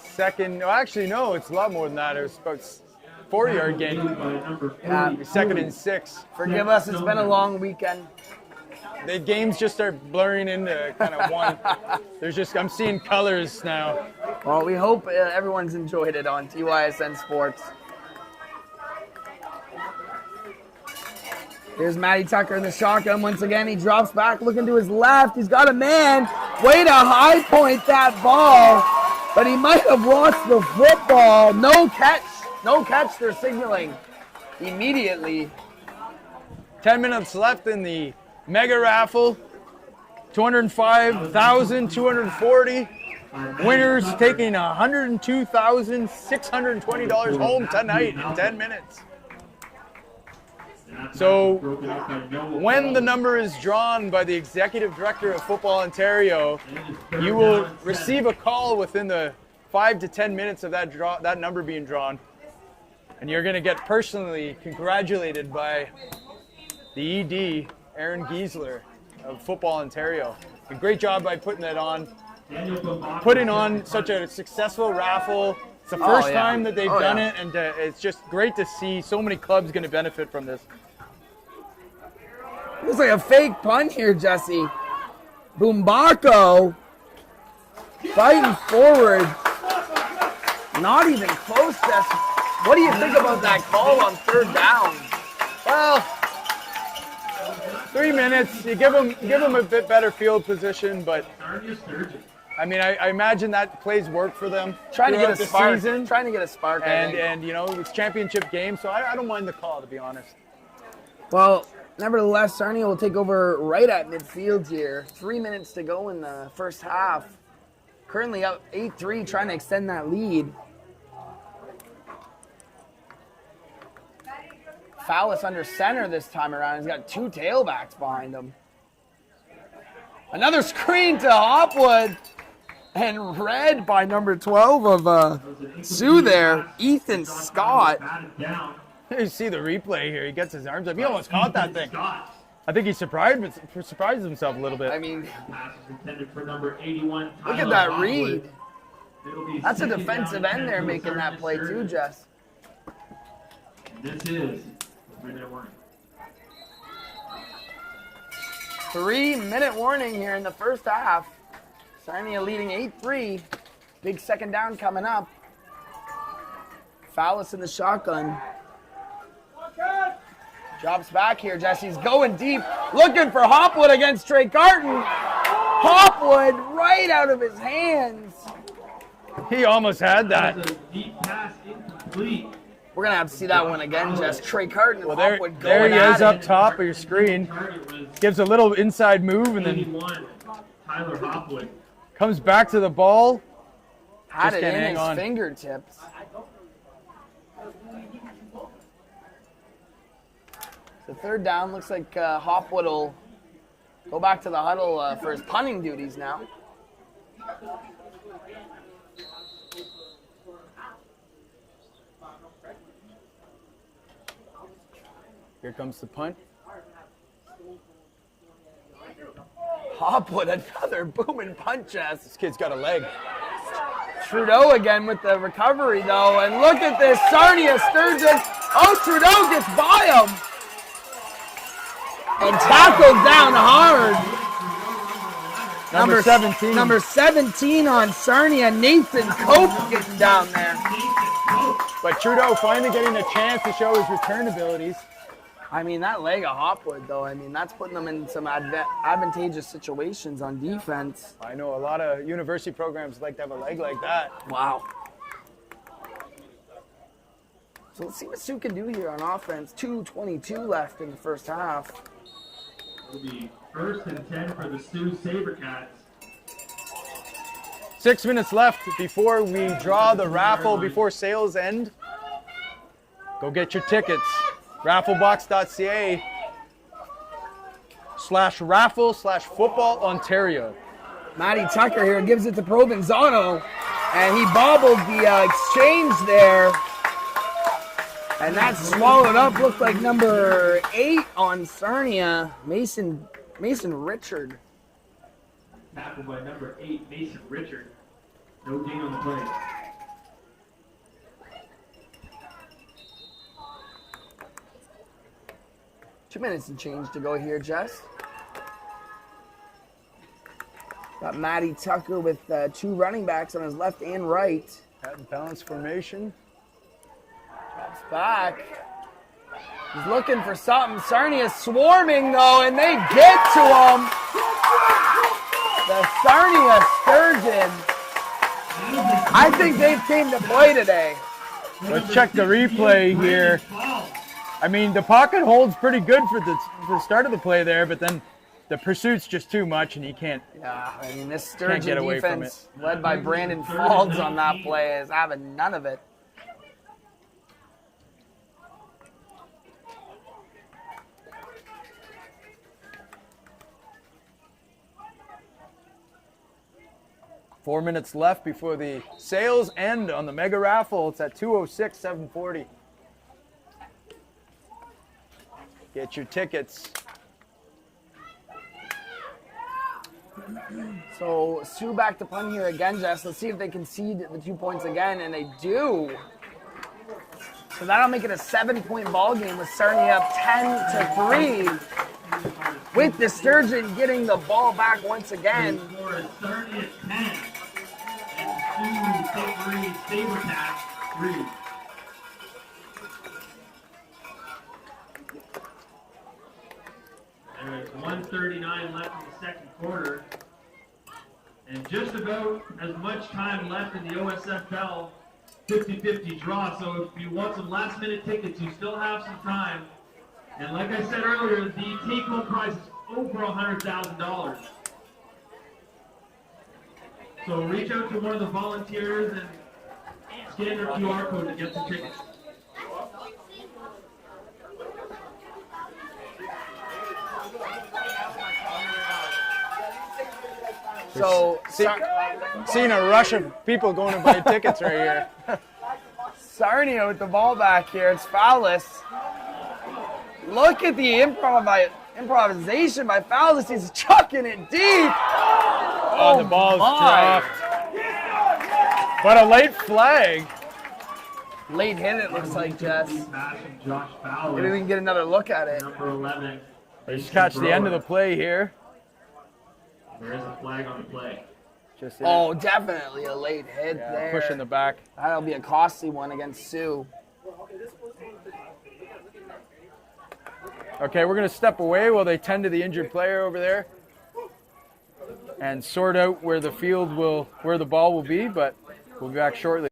second. Well, actually, no, it's a lot more than that. It was about 4-yard gain. Yeah. 2nd and 6. Forgive us, it's been a long weekend. The games just start blurring into kind of one. I'm seeing colors now. Well, we hope everyone's enjoyed it on TYSN Sports. Here's Matty Tucker in the shotgun once again. He drops back looking to his left. He's got a man. Way to high point that ball. But he might have lost the football. No catch. No catch. They're signaling immediately. 10 minutes left in the mega raffle. 205,240. Winners taking $102,620 home tonight in 10 minutes. So when the number is drawn by the Executive Director of Football Ontario, you will receive a call within the 5 to 10 minutes of that number being drawn. And you're going to get personally congratulated by the ED, Aaron Giesler of Football Ontario. A great job by putting that on. Putting on such a successful raffle. It's the first time that they've done it, and it's just great to see so many clubs going to benefit from this. Looks like a fake punt here, Jesse. Bumbako fighting forward. Not even close, Jesse. What do you think about that call on 3rd down? Well, 3 minutes. You give them a bit better field position, but I mean, I imagine that plays work for them. Trying to get a spark. Season. Trying to get a spark. And you know, it's championship game, so I don't mind the call, to be honest. Well, nevertheless, Sarnia will take over right at midfield here. 3 minutes to go in the first half. Currently up 8-3, trying to extend that lead. Fallis under center this time around. He's got 2 tailbacks behind him. Another screen to Hopwood. And read by number 12 of Sioux there, Ethan Scott. You see the replay here. He gets his arms up. He almost caught that thing. I think he surprised himself a little bit. I mean, look at that read. That's a defensive end there making that play too, Jess. This is 3-minute warning. 3-minute warning here in the first half. Sarnia leading 8-3. Big second down coming up. Fallis in the shotgun. Drops back here. Jesse's going deep. Looking for Hopwood against Trey Carton. Hopwood right out of his hands. He almost had that. That's a deep pass incomplete. We're going to have to see that one again, Jess. Trey Carton and Hopwood there going he at is it. up top of your screen. Gives a little inside move and then 81, Tyler Hopwood. comes back to the ball. Had Just it can't in hang his on. fingertips. The 3rd down looks like Hopwood will go back to the huddle for his punting duties now. Here comes the punt. Hopwood, another booming punch ass. This kid's got a leg. Trudeau again with the recovery though, and look at this, Sarnia Sturgeon. Oh, Trudeau gets by him. And tackled down hard. Number 17. Number 17 on Sarnia, Nathan Cope getting down there. But Trudeau finally getting a chance to show his return abilities. I mean, that leg of Hopwood, though, I mean, that's putting them in some advantageous situations on defense. I know a lot of university programs like to have a leg like that. Wow. So let's see what Sioux can do here on offense. 2:22 left in the first half. It'll be 1st and 10 for the Sioux SaberCats. 6 minutes left before we draw the raffle, before sales end. Go get your tickets. Rafflebox.ca/raffle/football Ontario. Matty Tucker here gives it to Provenzano. And he bobbled the exchange there. And that swallowed up, looked like number 8 on Sarnia, Mason Richard. Tackled by number 8, Mason Richard. No ding on the play. Two minutes and change to go here, Jess. Got Matty Tucker with 2 running backs on his left and right. Patent balance formation. Drops back. He's looking for something. Sarnia swarming though, and they get to him. The Sarnia Sturgeon. I think they've came to play today. Let's check the replay here. I mean, the pocket holds pretty good for the start of the play there, but then the pursuit's just too much, and he can't. Yeah, I mean, this Can't Sturgeon get away from defense, led by Brandon Faulds on that play, is having none of it. Four minutes left before the sales end on the mega raffle. It's at 206, 740. Get your tickets. So Sioux back to punt here again, Jess. Let's see if they concede the 2 points again, and they do. So that'll make it a 7-point ball game with Sarnia up 10-3. With the Sturgeon getting the ball back once again. For a Sarnia 10 and Sioux SaberCats 3. There's 1:39 left in the second quarter. And just about as much time left in the OSFL 50-50 draw. So if you want some last minute tickets, you still have some time. And like I said earlier, the take-home prize is over $100,000. So reach out to one of the volunteers and scan their QR code to get some tickets. So Seeing a rush of people going to buy tickets right here. Sarnia with the ball back here. It's Fowlis. Look at the improvisation by Fowlis. He's chucking it deep. Oh, the ball's dropped. But a late flag. Late hit, it looks like, Jess. Pass from Josh Fowler, Maybe we can get another look at it. number 11. Let's catch the end of the play here. There is a flag on the play. Just Oh, definitely a late hit there. pushing the back. That'll be a costly one against Sioux. Okay, we're going to step away while they tend to the injured player over there and sort out where the ball will be, but we'll be back shortly.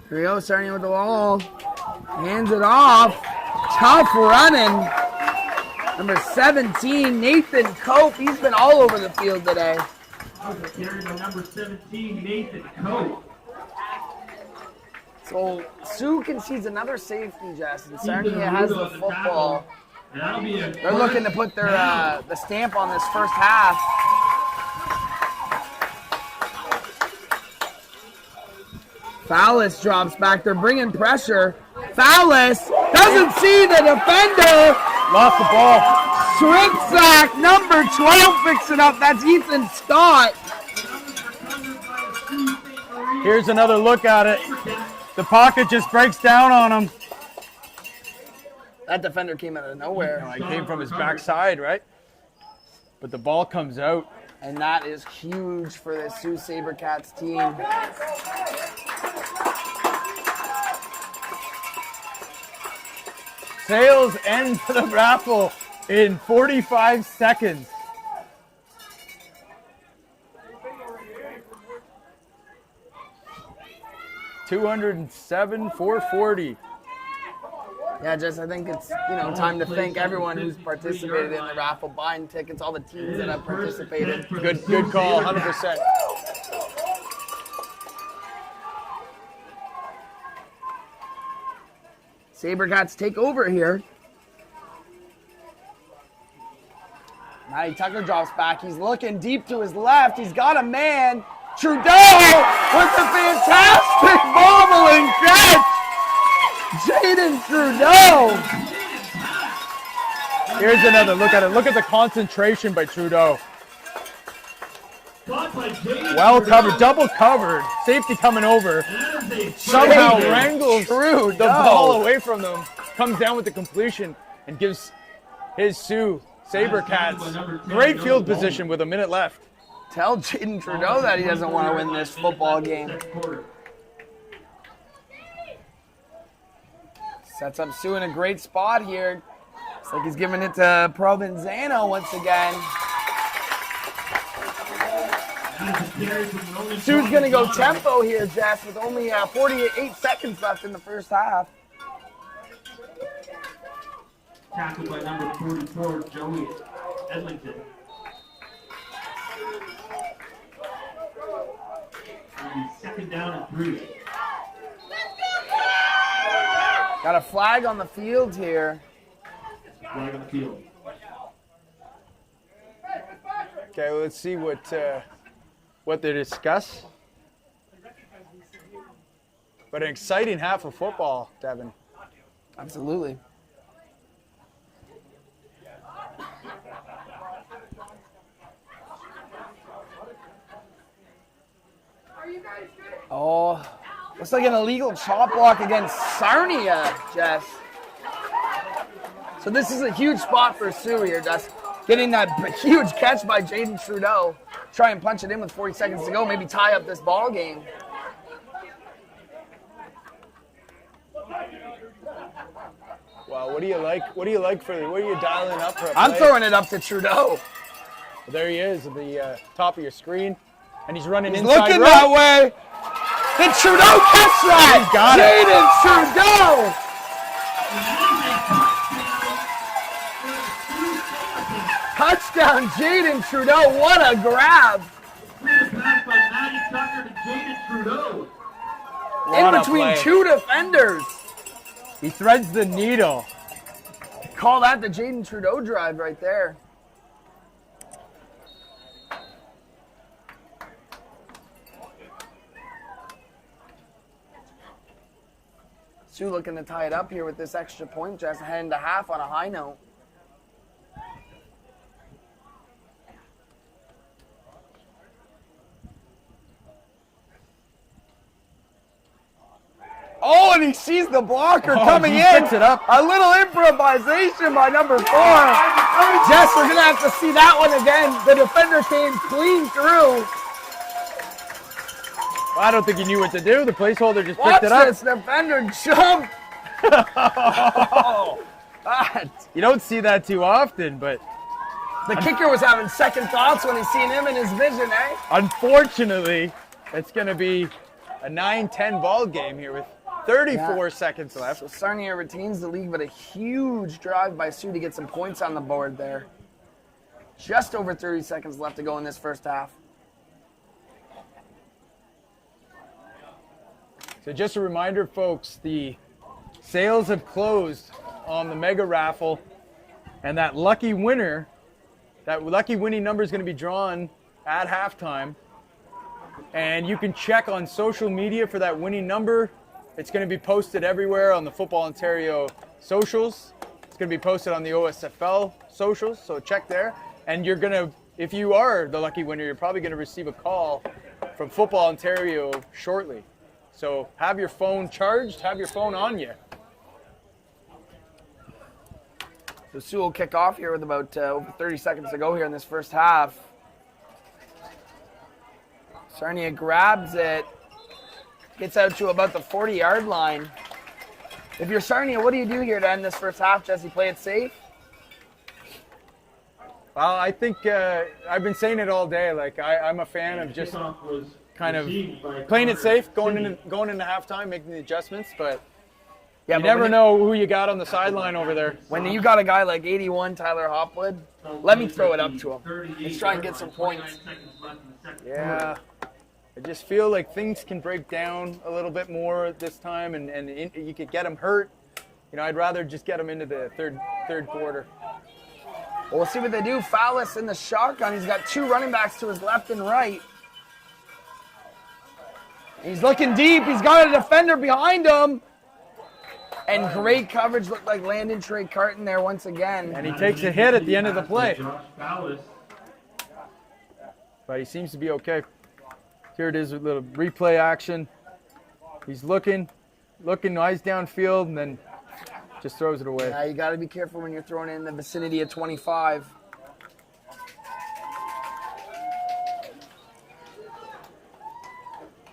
Here we go, starting with the ball. Hands it off. Tough running. Number 17, Nathan Cope. He's been all over the field today. Carried by number 17, Nathan Cope. So Sioux concedes another safety, Jess, and Sarnia has the football. And that'll be a They're looking to put their the stamp on this first half. Fowlis drops back. They're bringing pressure. Fowlis doesn't see the defender. Lost the ball. Strip sack. Number 12 picks it up. That's Ethan Scott. Here's another look at it. The pocket just breaks down on him. That defender came out of nowhere. It came from his backside, right? But the ball comes out. And that is huge for this Sioux SaberCats team. Sales ends the raffle in 45 seconds. $207,440. Yeah, Jess, I think it's time to thank everyone who's participated in the raffle, buying tickets, all the teams that have participated. Good call, 100%. SaberCats take over here. Matty Tucker drops back. He's looking deep to his left. He's got a man. Trudeau with a fantastic bobbling catch. Jaden Trudeau. Here's another look at it. Look at the concentration by Trudeau. Well covered, double covered. Safety coming over. Somehow wrangles the ball away from them. Comes down with the completion and gives his Sioux SaberCats great field position with a minute left. Tell Jaden Trudeau that he doesn't want to win this football game. Sets up Sioux in a great spot here. Looks like he's giving it to Provenzano once again. Sioux's going to go tempo here, Jess, with only 48 seconds left in the first half. Tackled by number 44, Joey Edlington. Second down and 3. Got a flag on the field here. Flag on the field. Okay, let's see what they discuss. But an exciting half of football, Devin. Absolutely. Oh, looks like an illegal chop block against Sarnia, Jess. So this is a huge spot for Sioux here, Jess. Getting that huge catch by Jaden Trudeau. Try and punch it in with 40 seconds to go. Maybe tie up this ball game. Wow, what do you like? What are you dialing up for? I'm throwing it up to Trudeau. There he is at the top of your screen, and he's running inside. Looking that way. Did Trudeau catch that? Jaden Trudeau. Touchdown, Jaden Trudeau. What a grab. Pass by Matty Tucker to Jaden Trudeau. In between two defenders. He threads the needle. Call that the Jaden Trudeau drive right there. Sioux looking to tie it up here with this extra point, just heading to half on a high note. Oh, and he sees the blocker coming in. Picks it up. A little improvisation by number 4. Jess, we're going to have to see that one again. The defender came clean through. Well, I don't think he knew what to do. The placeholder just picked it up. Watch this defender jump. Oh, God. You don't see that too often, but the kicker was having second thoughts when he seen him in his vision, eh? Unfortunately, it's going to be a 9-10 ball game here with 34 seconds left. So Sarnia retains the lead, but a huge drive by Sioux to get some points on the board there. Just over 30 seconds left to go in this first half. So just a reminder, folks, the sales have closed on the mega raffle, and that lucky winning number is going to be drawn at halftime. And you can check on social media for that winning number. It's going to be posted everywhere on the Football Ontario socials. It's going to be posted on the OSFL socials, so check there. And you're going to, if you are the lucky winner, you're probably going to receive a call from Football Ontario shortly. So have your phone charged, have your phone on you. So Sioux will kick off here with about over 30 seconds to go here in this first half. Sarnia grabs it. Gets out to about the 40-yard line. If you're Sarnia, what do you do here to end this first half, Jesse? Play it safe? Well, I think I've been saying it all day. Like I'm a fan of just kind of playing it safe, going into halftime, making the adjustments. But you never know who you got on the sideline over there. When you got a guy like 81 Tyler Hopwood, let me throw it up to him. Let's try and get some points. Yeah. I just feel like things can break down a little bit more this time, and you could get them hurt. You know, I'd rather just get them into the third quarter. Well, we'll see what they do. Fallis in the shotgun. He's got two running backs to his left and right. He's looking deep. He's got a defender behind him. And great coverage. Looked like Landon Trey Carton there once again. And he takes a hit at the end of the play. But he seems to be okay. Here it is, a little replay action. He's looking, eyes downfield, and then just throws it away. Yeah, you got to be careful when you're throwing it in the vicinity of 25.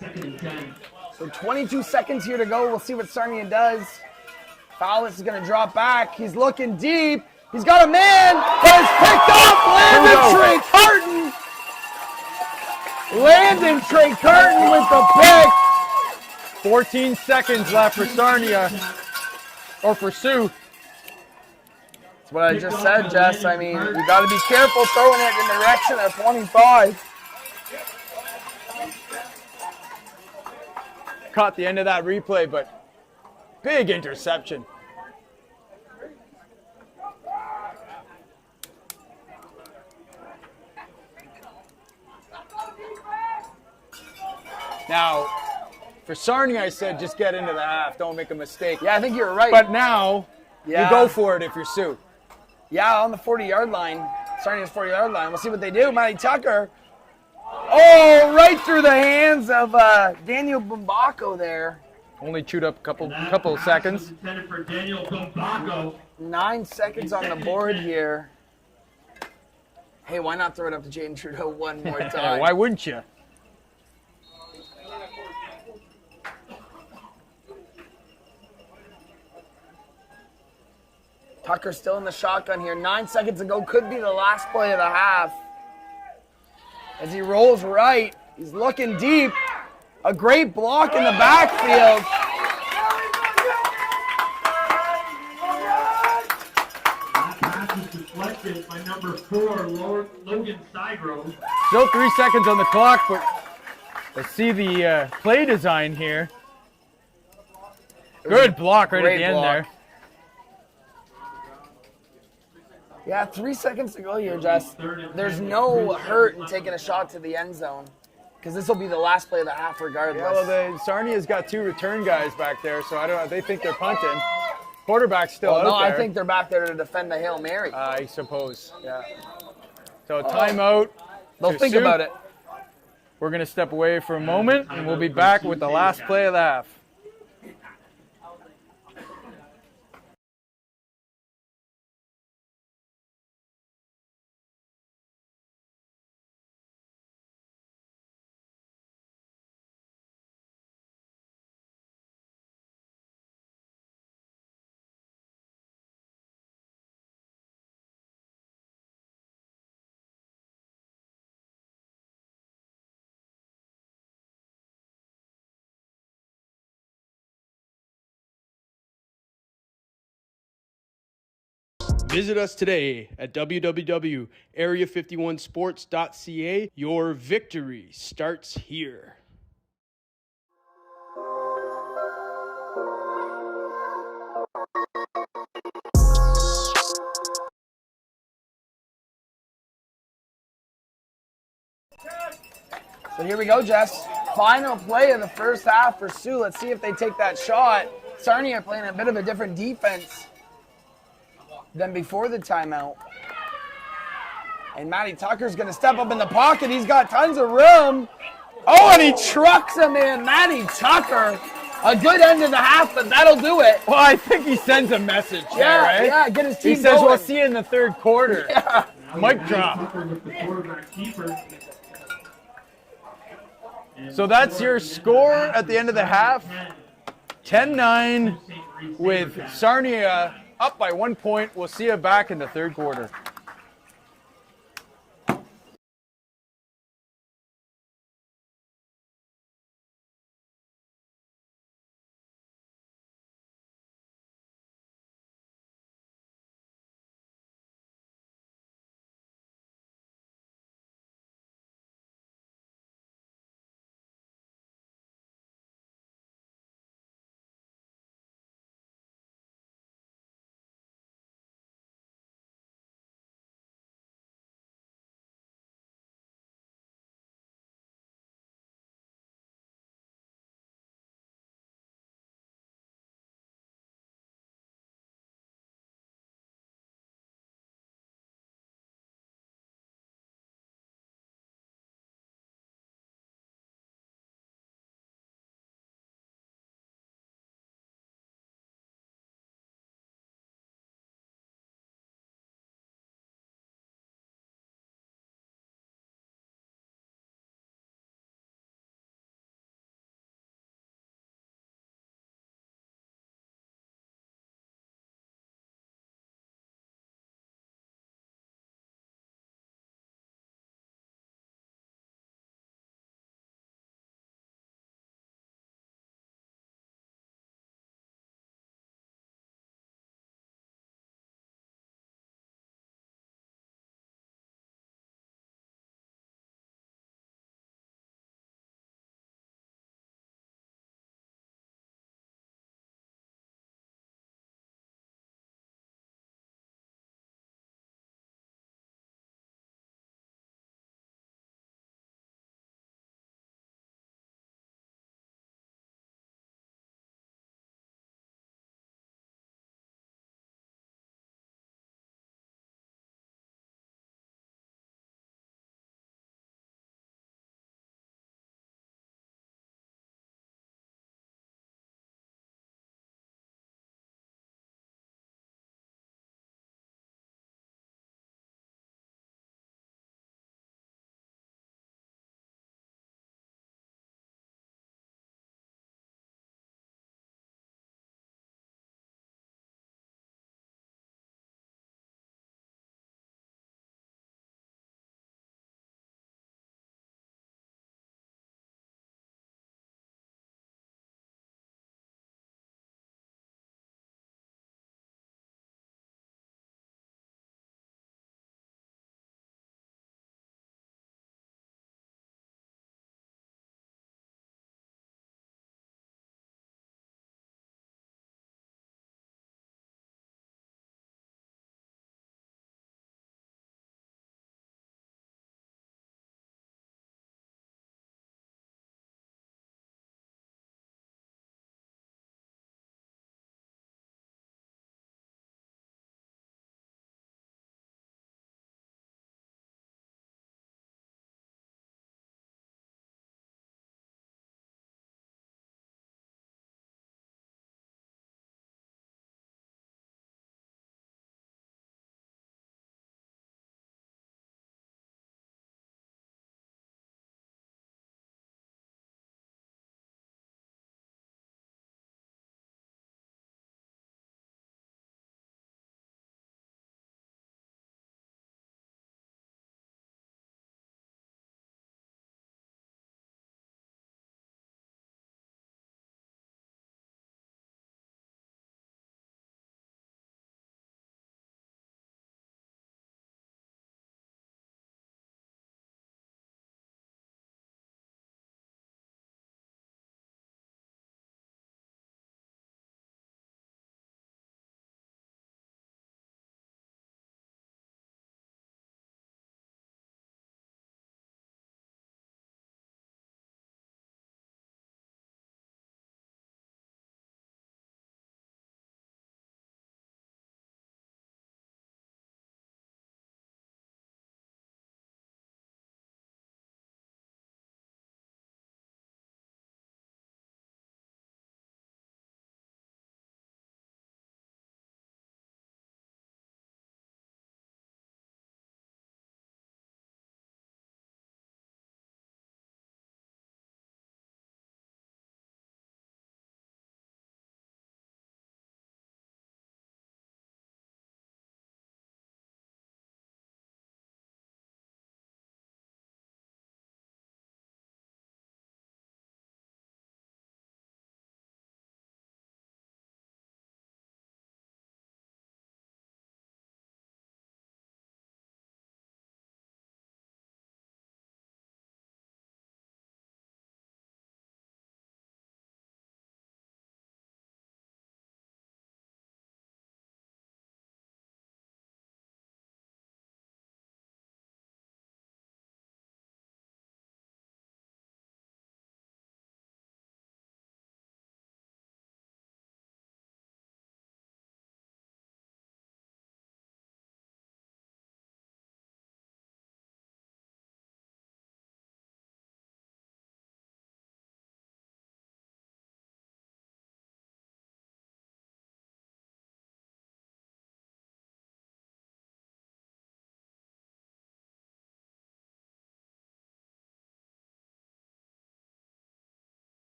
Second and 10. So 22 seconds here to go. We'll see what Sarnia does. Fallis is going to drop back. He's looking deep. He's got a man, but it's picked off. Landon Trey Carton. Landon Trey Carton with the pick. 14 seconds left for Sarnia, or for Sioux. That's what I just said, Jess. I mean, you got to be careful throwing it in the direction of 25. Caught the end of that replay, but big interception. Now, for Sarnia, I said just get into the half. Don't make a mistake. Yeah, I think you're right. But now, you go for it if you're Sioux. Yeah, on the 40-yard line. Sarnia's 40-yard line. We'll see what they do. Matty Tucker. Oh, right through the hands of Daniel Bumbako there. Only chewed up a couple seconds. Intended for Daniel Bumbako. 9 seconds on the board here. Hey, why not throw it up to Jaden Trudeau one more time? Why wouldn't you? Tucker still in the shotgun here. 9 seconds ago, could be the last play of the half. As he rolls right, he's looking deep. A great block in the backfield. That pass is deflected by number 4, Logan Sygro. Still 3 seconds on the clock, but let's see the play design here. Good block right at the end there. Yeah, 3 seconds to go here, Jess. There's no hurt in taking a shot to the end zone because this will be the last play of the half regardless. Yeah, well, Sarnia's got 2 return guys back there, so I don't know. They think they're punting. Quarterback's still out there. No, I think they're back there to defend the Hail Mary. I suppose, yeah. So timeout. They'll think about it. We're going to step away for a moment, and we'll be back with the last play of the half. Visit us today at www.area51sports.ca. Your victory starts here. So here we go, Jess. Final play of the first half for Sioux. Let's see if they take that shot. Sarnia playing a bit of a different defense than before the timeout. And Matty Tucker's going to step up in the pocket. He's got tons of room. Oh, and he trucks him in. Matty Tucker. A good end of the half, but that'll do it. Well, I think he sends a message there, right? Yeah, get his team He says, going. we'll see you in the third quarter. Yeah. Mic drop. Tucker with the quarterback keeper. So that's your score at the end of the half. 10-9 with Sarnia up by 1 point. We'll see you back in the third quarter.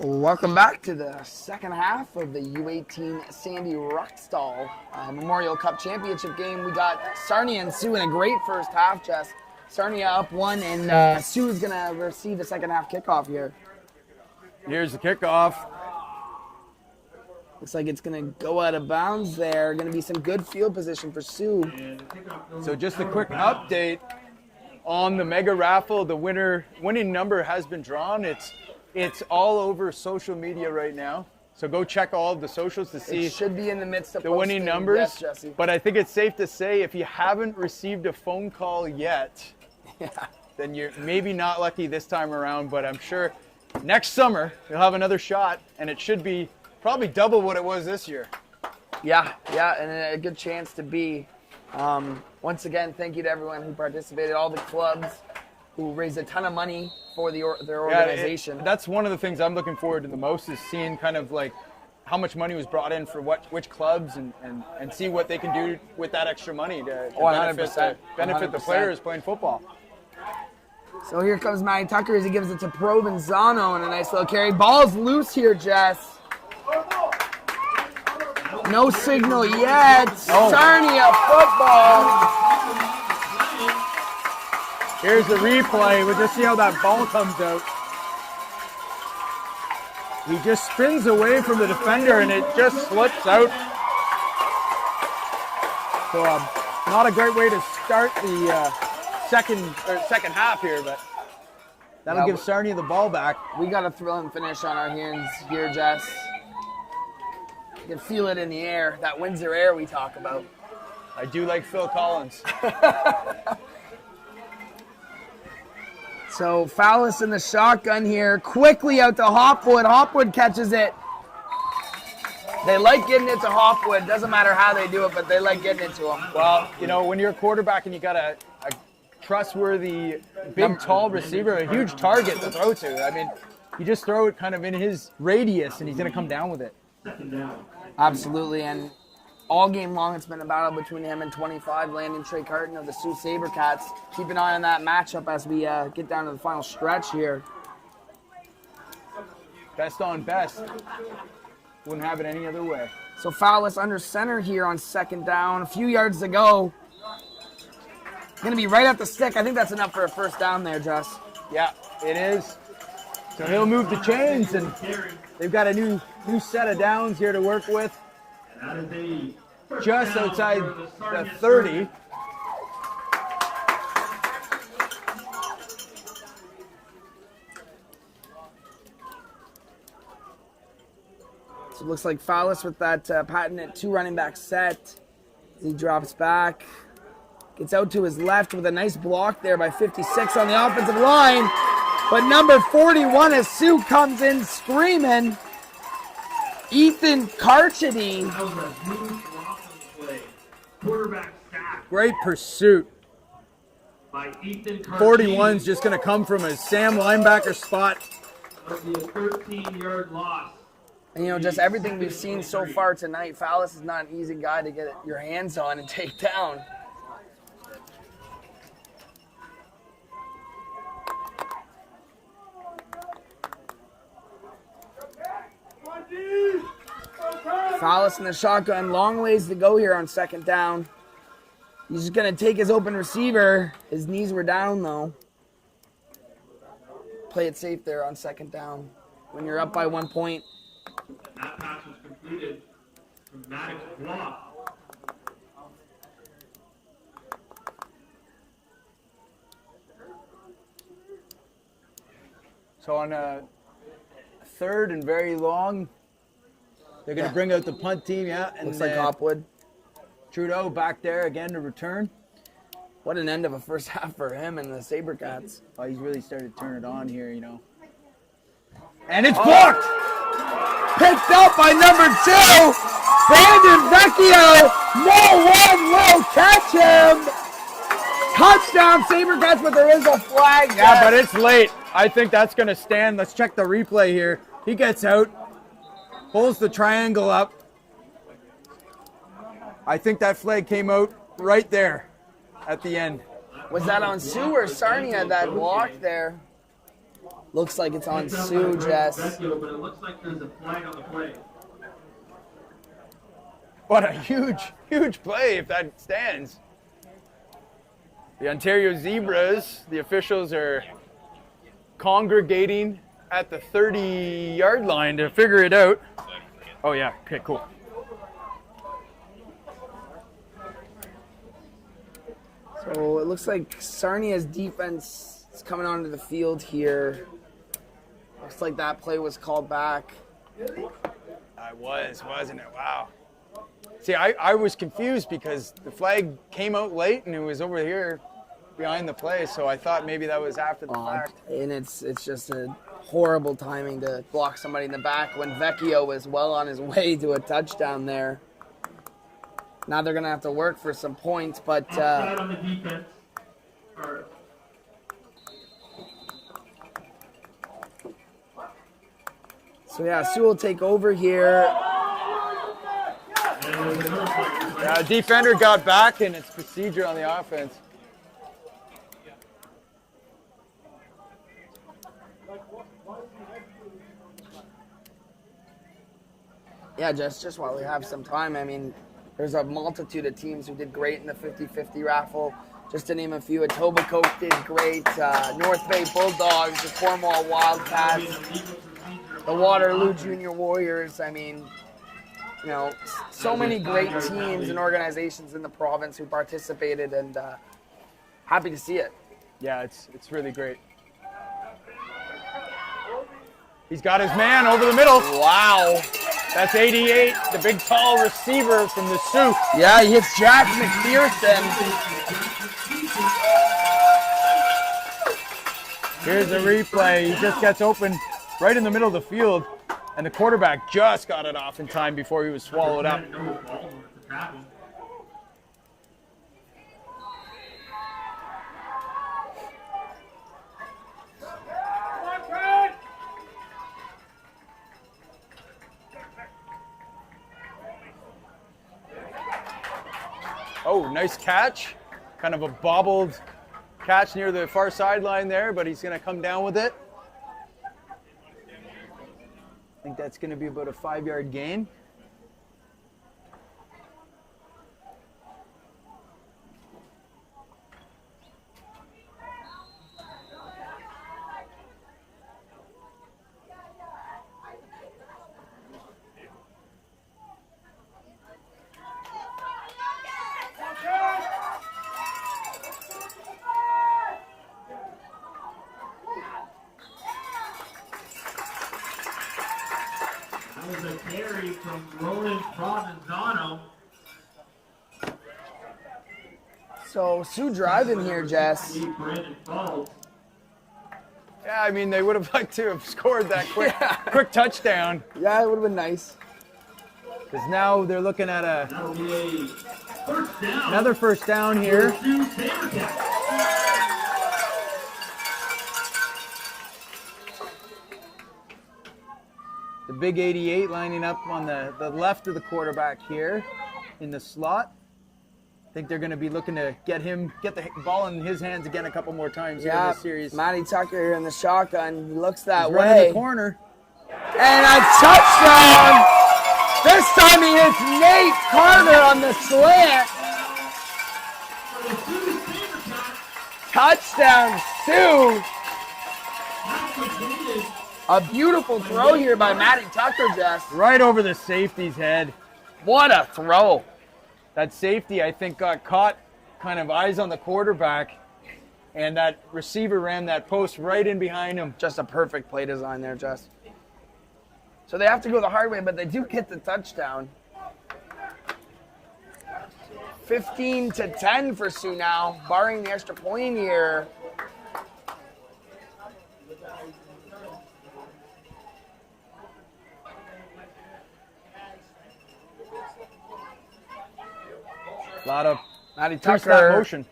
Welcome back to the second half of the U18 Sandy Ruckstuhl Memorial Cup Championship game. We got Sarnia and Sioux in a great first half, Jess. Sarnia up 1, and Sioux is going to receive the second half kickoff here. Here's the kickoff. Looks like it's going to go out of bounds there. Going to be some good field position for Sioux. So just a quick update on the mega raffle. The winning number has been drawn. It's all over social media right now. So go check all of the socials to see It should be in the midst of the winning numbers. Yes, Jesse. But I think it's safe to say if you haven't received a phone call yet, then you're maybe not lucky this time around. But I'm sure next summer you'll have another shot, and it should be probably double what it was this year. Yeah, and a good chance to be. Once again, thank you to everyone who participated, all the clubs who raised a ton of money for their organization. That's one of the things I'm looking forward to the most, is seeing kind of like how much money was brought in for which clubs, and see what they can do with that extra money to benefit the players playing football. So here comes Matty Tucker as he gives it to Provenzano, and a nice little carry. Ball's loose here, Jess. No signal yet. Sarnia football. Here's the replay. We'll just see how that ball comes out. He just spins away from the defender, and it just slips out. So not a great way to start the second half here, but that'll give Sarnia the ball back. We got a thrilling finish on our hands here, Jess. You can feel it in the air, that Windsor air we talk about. I do like Phil Collins. So Fowlis in the shotgun here, quickly out to Hopwood. Hopwood catches it. They like getting it to Hopwood. Doesn't matter how they do it, but they like getting it to him. Well, you know, when you're a quarterback and you got a trustworthy, big, tall receiver, a huge target to throw to. I mean, you just throw it kind of in his radius, and he's going to come down with it. Absolutely, and all game long it's been a battle between him and 25, Landon Trey Carton of the Sioux SaberCats. Keep an eye on that matchup as we get down to the final stretch here. Best on best. Wouldn't have it any other way. So Fowlis under center here on second down. A few yards to go. Going to be right at the stick. I think that's enough for a first down there, Jess. Yeah, it is. So he'll move the chains, and they've got a new set of downs here to work with. Just outside the 30. So it looks like Fowlis with that patented 2 running back set. He drops back. Gets out to his left with a nice block there by 56 on the offensive line. But number 41 as Sioux comes in screaming. Ethan Karchedy. That was a smooth play. Quarterback sack Great pursuit. by Ethan Karchedy. 41's just going to come from a Sam linebacker spot. That'll be a 13-yard loss. And, you know, just everything we've seen so far tonight, Fowlis is not an easy guy to get your hands on and take down. Fowlis in the shotgun, long ways to go here on second down. He's just going to take his open receiver. His knees were down, though. Play it safe there on second down. When you're up by 1 point. That pass was completed from Maddox Block. So on a third and very long, they're going to bring out the punt team, and Looks like Hopwood. Trudeau back there again to return. What an end of a first half for him and the SaberCats. Oh, he's really started to turn it on here, you know. And it's blocked! Picked up by number 2, Brandon Vecchio. No one will catch him. Touchdown SaberCats, but there is a flag. Yeah, but it's late. I think that's going to stand. Let's check the replay here. He gets out, pulls the triangle up. I think that flag came out right there at the end. Was that on Sioux or Sarnia, that block there? Looks like it's on Picked up Sue, by Jess. Vecchio, but it looks like there's a flag on the play. What a huge play if that stands. The Ontario Zebras, the officials are congregating at the 30-yard line to figure it out. Oh yeah, okay, cool. So it looks like Sarnia's defense is coming onto the field here. Looks like that play was called back. I was, wasn't it? Wow. See, I was confused because the flag came out late and it was over here behind the play, so I thought maybe that was after the fact. And it's just a horrible timing to block somebody in the back when Vecchio was well on his way to a touchdown there. Now they're going to have to work for some points, but... Offside on the defense. Or, So yeah, Sue will take over here. and there's another flag. Yeah, defender got back and it's procedure on the offense. Yeah, just while we have some time, I mean, there's a multitude of teams who did great in the 50-50 raffle. Just to name a few, Etobicoke did great. North Bay Bulldogs, the Cornwall Wildcats, the Waterloo Junior Warriors. I mean, you know, so many great teams and organizations in the province who participated, and happy to see it. Yeah, it's really great. He's got his man over the middle. Wow. That's 88, the big tall receiver from the Sioux. Yeah, he hits Jack McPherson. Here's a replay. He just gets open right in the middle of the field, and the quarterback just got it off in time before he was swallowed up. Oh, nice catch. Kind of a bobbled catch near the far sideline there, but he's going to come down with it. I think that's going to be about a 5-yard gain. That was a carry from Roland Provenzano. So Sioux driving here, Jess. Brandon Falls. Yeah, I mean, they would have liked to have scored that quick touchdown. Yeah, it would have been nice. Because now they're looking at That'll be a first down. another first down here. To SaberCats. The big 88 lining up on the left of the quarterback here in the slot. I think they're going to be looking to get the ball in his hands again a couple more times here in Yeah, this series. Matty Tucker here in the shotgun. He looks that He's running way. the corner. And a touchdown! This time he hits Nate Carter on the slant. Touchdown, Sioux. A beautiful throw here by Matty Tucker, Jess. Right over the safety's head. What a throw. That safety, I think, got caught kind of eyes on the quarterback, and that receiver ran that post right in behind him. Just a perfect play design there, Jess. So they have to go the hard way, but they do get the touchdown. 15-10 for Sioux now, barring the extra point here. A lot of Matty two-step Tucker. motion.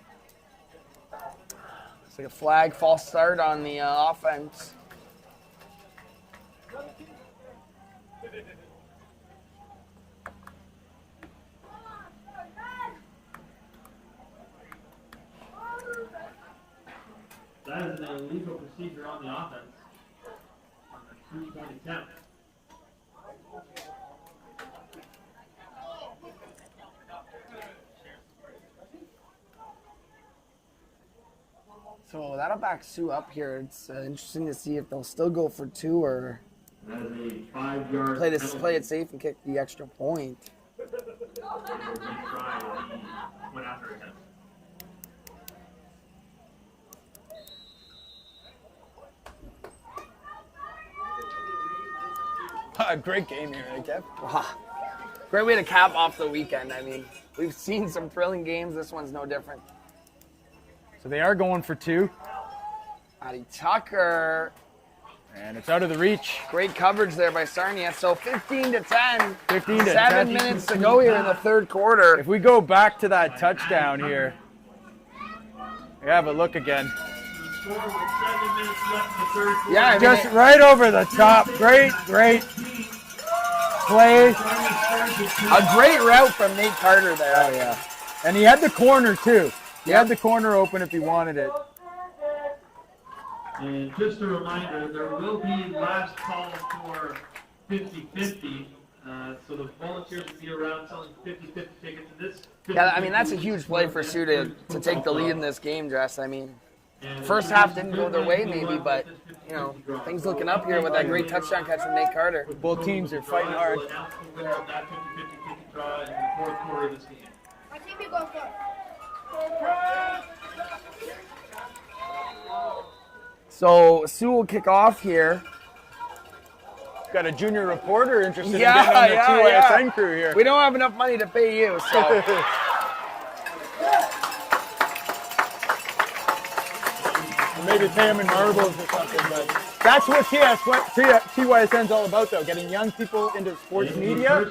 It's like a flag, false start on the offense. That is an illegal procedure on the offense. 3-point attempt. So that'll back Sioux up here. It's interesting to see if they'll still go for 2 or That is a 5-yard play it safe and kick the extra point. Went after attempt. Great game here, right, Kev? Wow. Great way to cap off the weekend. I mean, we've seen some thrilling games. This one's no different. So they are going for 2. Matty Tucker. And it's out of the reach. Great coverage there by Sarnia. So 15-10. 15 to 7 10. minutes to go here in the third quarter. If we go back to that touchdown here, we have a look again. Score with 7 minutes left in the third quarter. Yeah, I mean, Just right over the top. Great play. a great route from Nate Carter there. Oh, yeah. And he had the corner, too. He had the corner open if he wanted it. And just a reminder, there will be last call for 50-50. So the volunteers will be around selling 50-50 tickets to this. Yeah, I mean, that's a huge play for Sioux to take the lead in this game, Jess. I mean, first half didn't go their way maybe, but, you know, things looking up here with that great touchdown catch from Nate Carter. Both teams are fighting hard. Announce the winner of that 50-50 ticket draw in the fourth quarter of this game. My team you go for. So Sioux will kick off here. Got a junior reporter interested in Yeah, getting on the yeah, TYSN crew here. We don't have enough money to pay you, so. Maybe pay him in marbles or something, but that's what TYSN's all about, though, getting young people into sports media,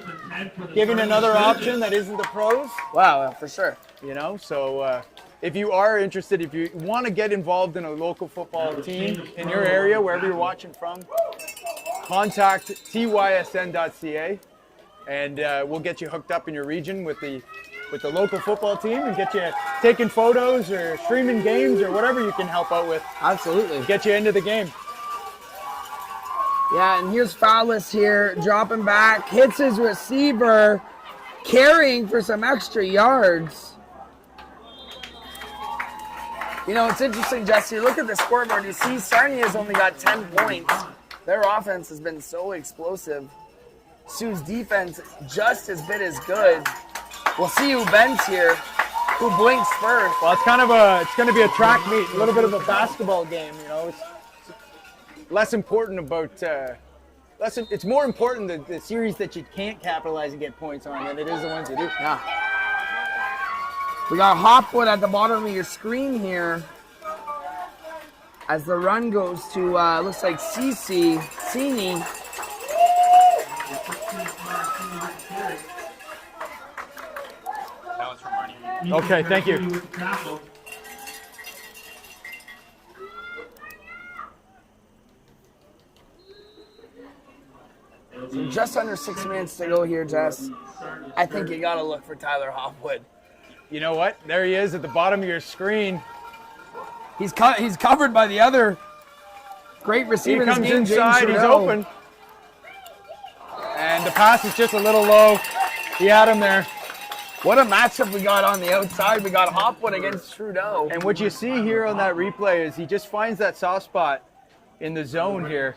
giving another option that isn't the pros, Wow, for sure. you know, so if you are interested, if you want to get involved in a local football team in your area, wherever you're watching from, contact tysn.ca, and we'll get you hooked up in your region with the local football team and get you taking photos or streaming games or whatever you can help out with. Absolutely. Get you into the game. Yeah, and here's Fowlis here, dropping back, hits his receiver, carrying for some extra yards. You know, it's interesting, Jesse, you look at the scoreboard, you see Sarnia's only got 10 points. Their offense has been so explosive. Sioux's defense just as bit as good. We'll see who bends here, who blinks first. Well, it's going to be a track meet, a little bit of a basketball game, you know. It's less important about, it's more important the series that you can't capitalize and get points on than it is the ones you do. Yeah. We got Hopwood at the bottom of your screen here. As the run goes to, looks like Cini. Okay, thank you. So just under 6 minutes to go here, Jess. I think you got to look for Tyler Hopwood. You know what? There he is at the bottom of your screen. He's covered by the other great He receiver in this comes game, inside, James he's Trudeau. open. And the pass is just a little low. He had him there. What a matchup we got on the outside. We got Hopwood against Trudeau. And what you see here on that replay is he just finds that soft spot in the zone here.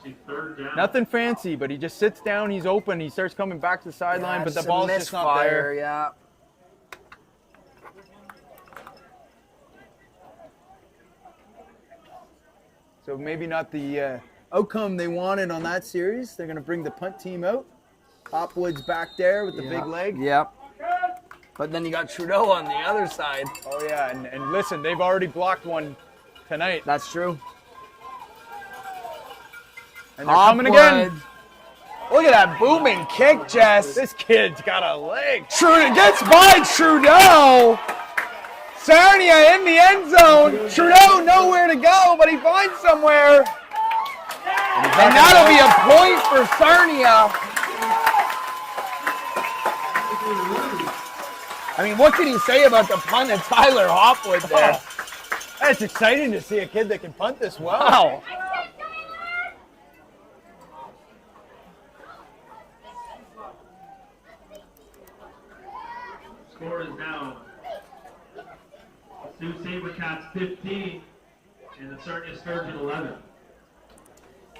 Nothing fancy, but he just sits down, he's open, he starts coming back to the sideline, but the ball's just not there. Yeah. So maybe not the outcome they wanted on that series. They're going to bring the punt team out. Hopwood's back there with the big leg. Yep. But then you got Trudeau on the other side. Oh, yeah, and listen, they've already blocked one tonight. That's true. And they're coming again. Look at that booming kick, Jess. This kid's got a leg. Trudeau gets by Trudeau. Sarnia in the end zone. Trudeau nowhere to go, but he finds somewhere. And that'll be a point for Sarnia. I mean, what can you say about the punt of Tyler Hopwood there? Oh, it's exciting to see a kid that can punt this well. Wow. score is now Sioux SaberCats 15 and the Sarnia Sturgeon 11.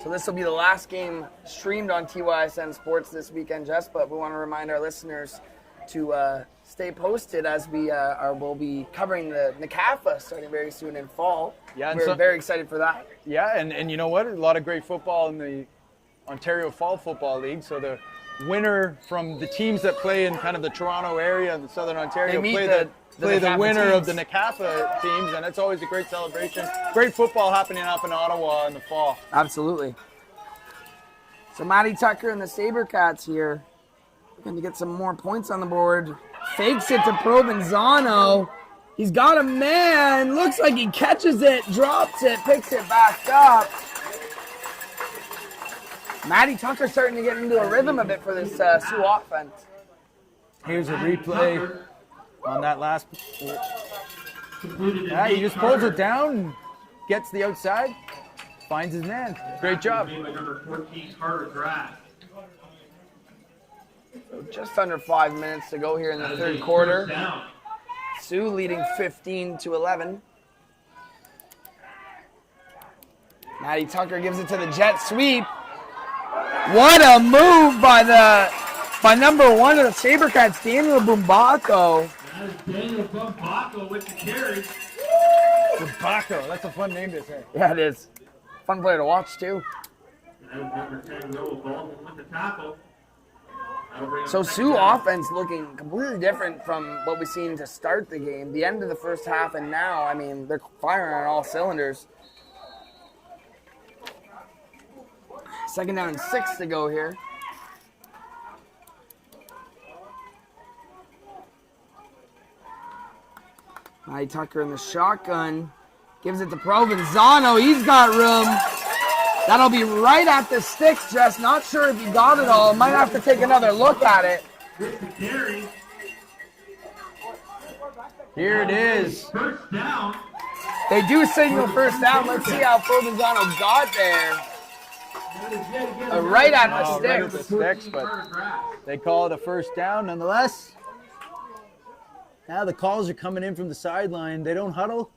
So this will be the last game streamed on TYSN Sports this weekend, Jess, but we want to remind our listeners to stay posted as we'll be covering the NCAFA starting very soon in fall. Yeah, we're very excited for that. Yeah, and you know what? A lot of great football in the Ontario Fall Football League. So the winner from the teams that play in kind of the Toronto area and the Southern Ontario play the winner of the NCAFA teams, and it's always a great celebration. Great football happening up in Ottawa in the fall. Absolutely. So Matty Tucker and the SaberCats here looking to get some more points on the board. Fakes it to Provenzano. He's got a man. Looks like he catches it, drops it, picks it back up. Matty Tucker starting to get into a rhythm a bit for this Sioux offense. Here's a replay on that last. Yeah, he just pulls it down, gets the outside, finds his man. Great job. Number 14, Carter Grass. So just under 5 minutes to go here in the third quarter. Sioux leading 15-11. Matty Tucker gives it to the jet sweep. What a move by number one of the SaberCats, Daniel Bumbako. That is Daniel Bumbako with the carry. Bumbako, that's a fun name to say. Yeah, it is. Fun player to watch, too. That was number 10, Noah Baldwin with the tackle. So Sioux offense looking completely different from what we've seen to start the game. The end of the first half and now, I mean, they're firing on all cylinders. Second down and 6 to go here. Matty Tucker in the shotgun. Gives it to Provenzano. He's got room. That'll be right at the sticks, Jess. Not sure if he got it all. Might have to take another look at it. Here it is. First down. They do signal first down. Let's see how Provenzano got there. Right at the sticks. Right at the sticks, but they call it a first down nonetheless. Now the calls are coming in from the sideline. They don't huddle.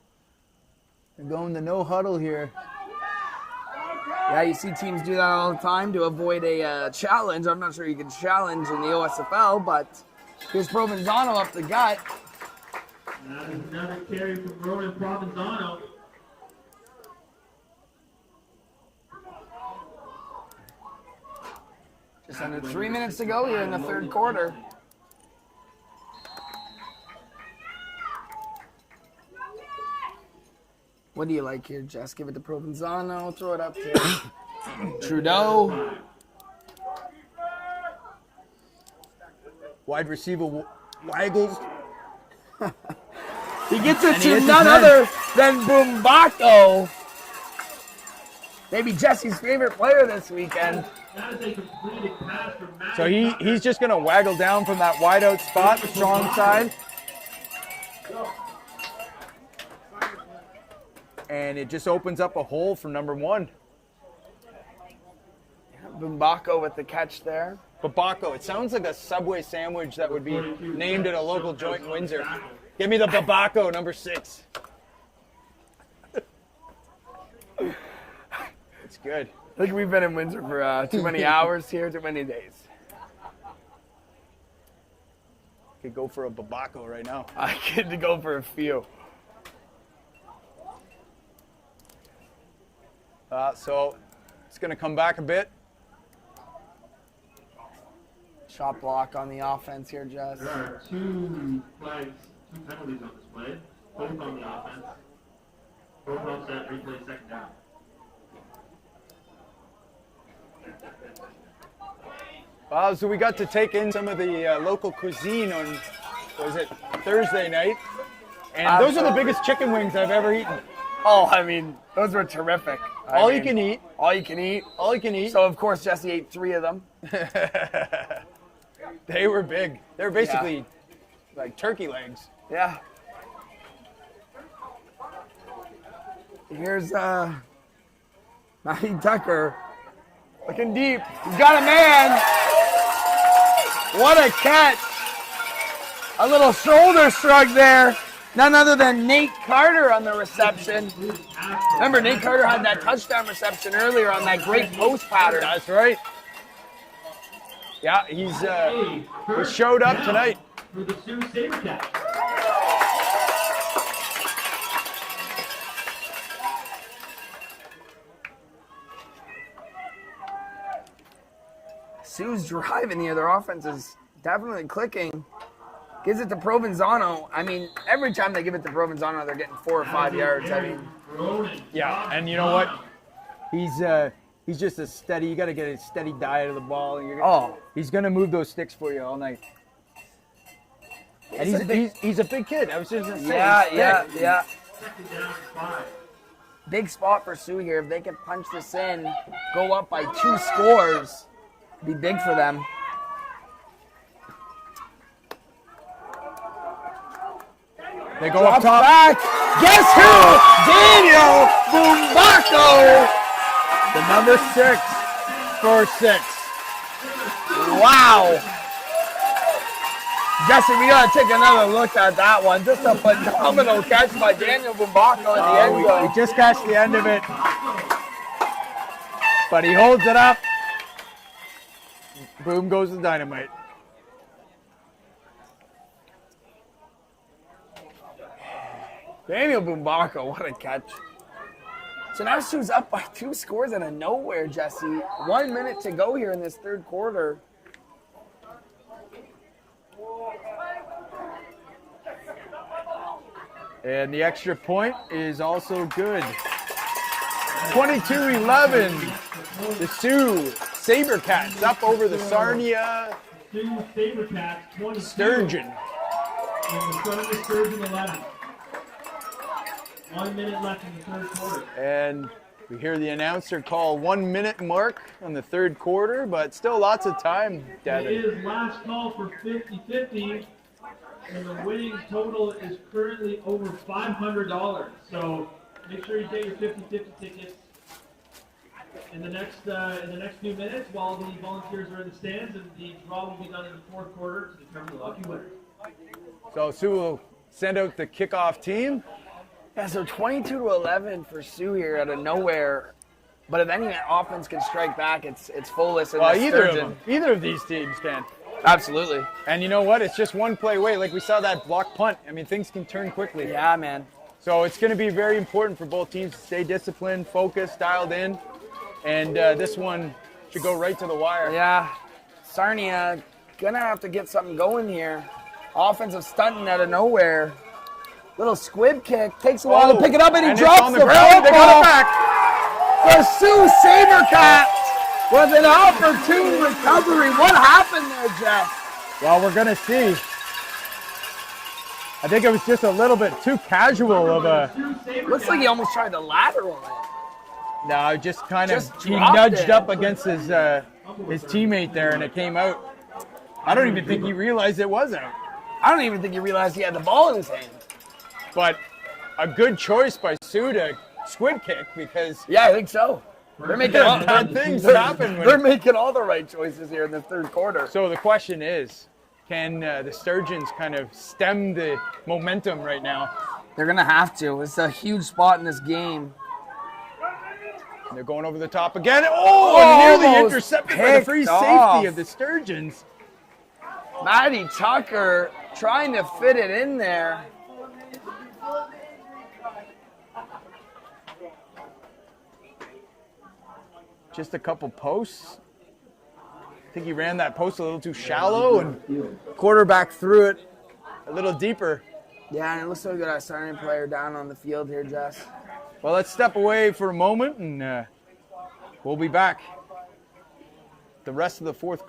They're going to no huddle here. Yeah, you see teams do that all the time to avoid a challenge. I'm not sure you can challenge in the OSFL, but here's Provenzano up the gut. That is another carry from Ronan Provenzano. Just under 3 minutes to go here in the third quarter. What do you like here, Jess? Give it to Provenzano. Throw it up to Trudeau. Wide receiver waggles. He gets it to none other than Bumbako. Maybe Jesse's favorite player this weekend. That is a completed pass from Matt. So he's just going to waggle down from that wide out spot, the strong side. And it just opens up a hole for number one. Bumbako with the catch there. Babako. It sounds like a Subway sandwich that would be named at a local joint in Windsor. Give me the Babako, number 6. It's good. I think we've been in Windsor for too many hours here, too many days. Could go for a Babako right now. I could go for a few. So it's going to come back a bit. Shot block on the offense here, Jess. There are 2 flags, 2 penalties on this play, both on the offense. Both offset, replay, second down. So we got to take in some of the local cuisine on, was it Thursday night? And those are the biggest chicken wings I've ever eaten. Oh, I mean, those were terrific. All you can eat. All you can eat. All you can eat. So, of course, Jesse ate 3 of them. They were big. They're basically like turkey legs. Yeah. Here's Matty Tucker looking deep. He's got a man. What a catch. A little shoulder shrug there. None other than Nate Carter on the reception. Remember, Nate Carter had that touchdown reception earlier on that great post pattern. That's right. Yeah, he showed up tonight. For the Sioux SaberCats. Sioux's driving here. Their offense is definitely clicking. Gives it to Provenzano. I mean, every time they give it to Provenzano, they're getting 4 or 5 yards. I mean, yeah, and you know what? He's just a steady. You got to get a steady diet of the ball, and he's gonna move those sticks for you all night. And he's a big kid. I was just gonna say. Yeah. Big spot for Sioux here. If they can punch this in, go up by 2 scores, it'd be big for them. They go up top. Back. Guess who? Daniel Bumbacco. The number 6 for 6. Wow. Jesse, we got to take another look at that one. Just a phenomenal catch by Daniel Bumbacco at the end zone. We just catch the end of it. But he holds it up. Boom goes the dynamite. Daniel Bumbacco, what a catch. So now Sioux's up by 2 scores out of nowhere, Jesse. 1 minute to go here in this third quarter. And the extra point is also good. 22-11. The Sioux SaberCats up over the Sarnia Sioux SaberCats 22. Sturgeon. In the front of the Sturgeon 11. 1 minute left in the third quarter. And we hear the announcer call 1 minute mark on the third quarter, but still lots of time, Devin. It is last call for 50-50, and the winning total is currently over $500. So make sure you get your 50-50 tickets in the next few minutes while the volunteers are in the stands, and the draw will be done in the fourth quarter to determine the lucky winner. So Sioux will send out the kickoff team. Yeah, so 22-11 for Sioux here out of nowhere. But if any offense can strike back, it's Folis and either of these teams can. Absolutely. And you know what? It's just one play away. Like we saw that block punt. I mean, things can turn quickly. Yeah, man. So it's going to be very important for both teams to stay disciplined, focused, dialed in. And this one should go right to the wire. Yeah. Sarnia going to have to get something going here. Offensive stunting out of nowhere. Little squib kick. Takes a while to pick it up, and he drops the ground. They got it back. The Sioux SaberCats with an opportune recovery. What happened there, Jeff? Well, we're going to see. I think it was just a little bit too casual of a... Looks like he almost tried to lateral it. No, just kind of... He dropped nudged it. up against his teammate there, and it came out. I don't even think he realized it was out. I don't even think he realized he had the ball in his hand. But a good choice by Sioux to squid kick because... Yeah, I think so. They're making bad things happen. They're making all the right choices here in the third quarter. So the question is, can the Sturgeons kind of stem the momentum right now? They're going to have to. It's a huge spot in this game. And they're going over the top again. Oh, nearly almost intercepted by the free off. safety of the Sturgeons. Matty Tucker trying to fit it in there. Just a couple posts. I think he ran that post a little too shallow and quarterback threw it a little deeper. Yeah, and it looks like we got a Sarnia player down on the field here, Jess. Well, let's step away for a moment and we'll be back. The rest of the third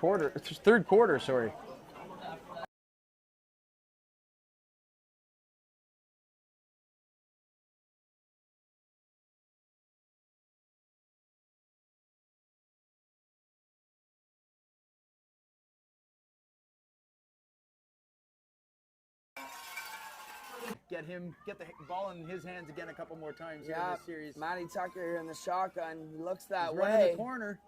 quarter, sorry. Get the ball in his hands again a couple more times in this series. Matty Tucker here in the shotgun. He looks that He's way. running the corner.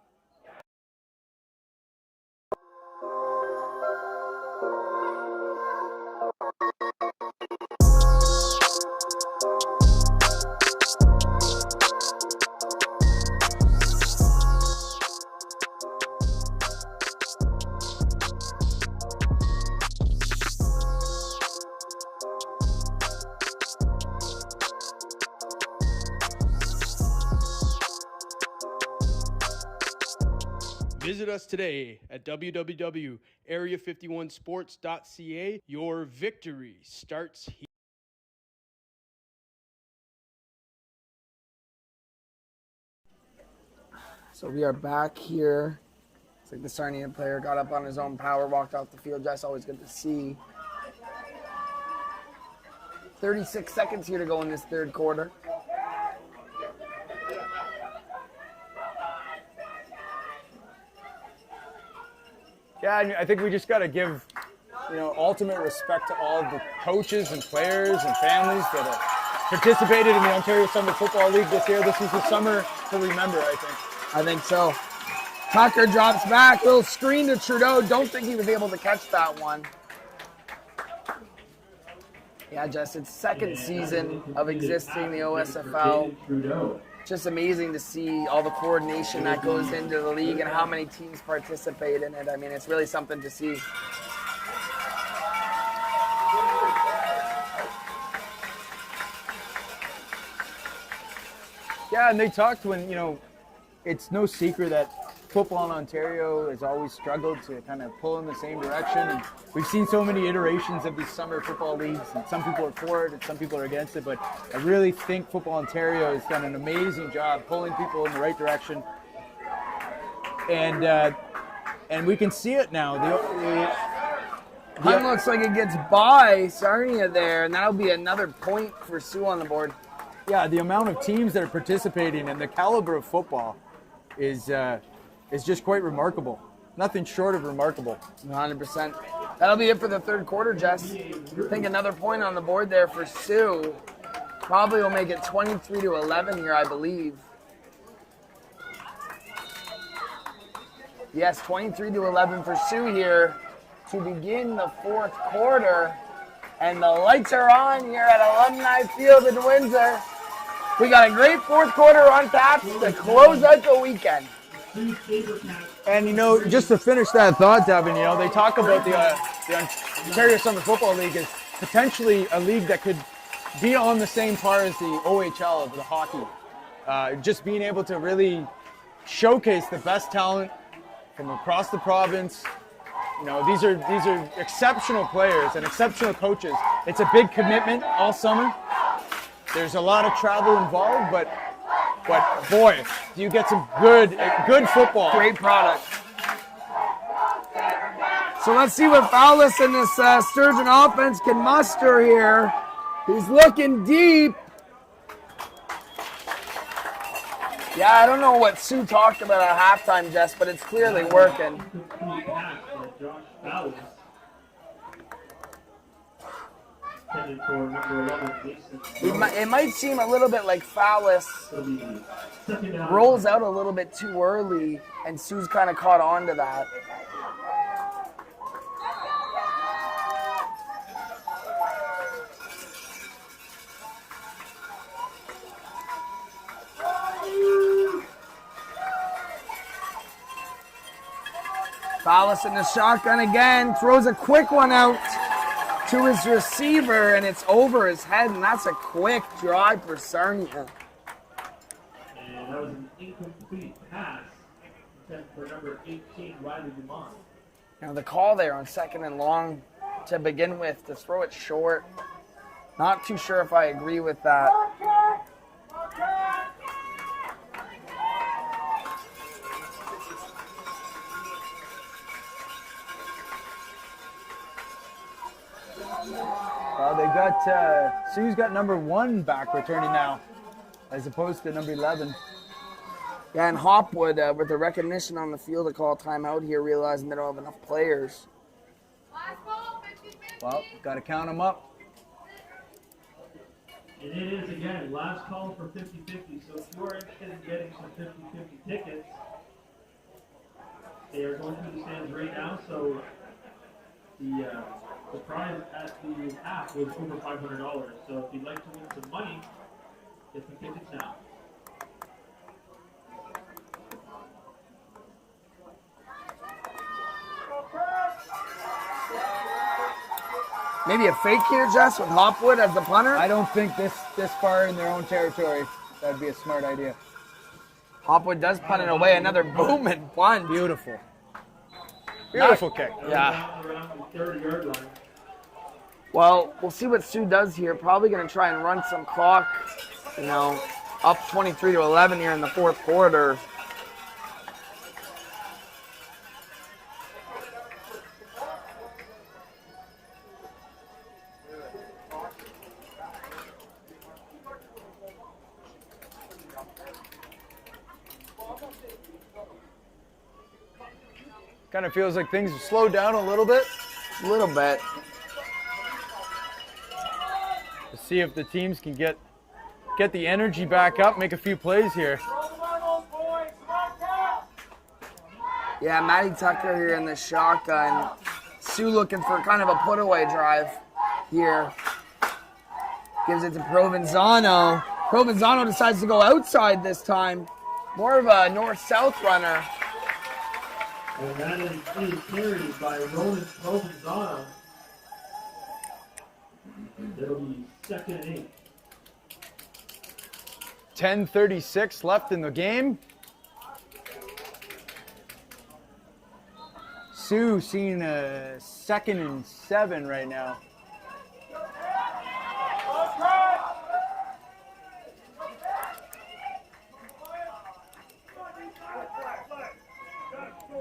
Visit us today at www.area51sports.ca. Your victory starts here. So we are back here. It's like the Sarnia player got up on his own power, walked off the field. Just always good to see. 36 seconds here to go in this third quarter. Yeah, I think we just got to give, ultimate respect to all of the coaches and players and families that have participated in the Ontario Summer Football League this year. This is the summer to remember, I think. I think so. Tucker drops back, little screen to Trudeau. Don't think he was able to catch that one. Yeah, Jess, it's second season of existing the OSFL. Just amazing to see all the coordination that goes into the league and how many teams participate in it. I mean, it's really something to see. Yeah, and they talked when, it's no secret that football in Ontario has always struggled to kind of pull in the same direction. And we've seen so many iterations of these summer football leagues, and some people are for it and some people are against it. But I really think Football Ontario has done an amazing job pulling people in the right direction. And we can see it now. Hunt looks like it gets by Sarnia there, and that'll be another point for Sioux on the board. Yeah, the amount of teams that are participating and the caliber of football is just quite remarkable. Nothing short of remarkable. 100%. That'll be it for the third quarter, Jess. I think another point on the board there for Sioux. Probably will make it 23-11 here, I believe. Yes, 23-11 for Sioux here to begin the fourth quarter. And the lights are on here at Alumni Field in Windsor. We got a great fourth quarter on tap to close out the weekend. And, just to finish that thought, Devin, they talk about the Ontario Summer Football League as potentially a league that could be on the same par as the OHL of the hockey. Just being able to really showcase the best talent from across the province. These are exceptional players and exceptional coaches. It's a big commitment all summer. There's a lot of travel involved, but boy, do you get some good football. Great product. So let's see what Fowlis and this Sturgeon offense can muster here. He's looking deep. Yeah, I don't know what Sue talked about at halftime, Jess, but it's clearly working. It might seem a little bit like Fowlis rolls out a little bit too early, and Sue's kind of caught on to that. Fowlis in the shotgun again, throws a quick one out to his receiver, and it's over his head, and that's a quick drive for Sarnia. And that was an incomplete pass for number 18, Riley Dumont. Now the call there on second and long to begin with, to throw it short. Not too sure if I agree with that. Well, they got Sue's got number 1 back returning now, as opposed to number 11. Yeah, and Hopwood, with the recognition on the field, to call timeout here, realizing they don't have enough players. Well, got to count them up. And it is, again, last call for 50-50. So if you are interested in getting some 50-50 tickets, they are going through the stands right now. So the prize at the half was over $500. So if you'd like to win some money, get some tickets now. Maybe a fake here, Jess, with Hopwood as the punter? I don't think this far in their own territory, that'd be a smart idea. Hopwood does punt it away. Another booming punt. Beautiful. Beautiful kick. Yeah. Around the 30-yard line. Well, we'll see what Sioux does here. Probably going to try and run some clock. You know, up 23-11 here in the fourth quarter. Kind of feels like things have slowed down a little bit. A little bit. To see if the teams can get the energy back up, make a few plays here. Yeah, Matty Tucker here in the shotgun. Sioux looking for kind of a put-away drive here. Gives it to Provenzano. Provenzano decides to go outside this time. More of a north-south runner. And that is carried by Roman Provenzano. It'll be 2nd and 8. 10:36 left in the game. Sioux seeing a 2nd and 7 right now.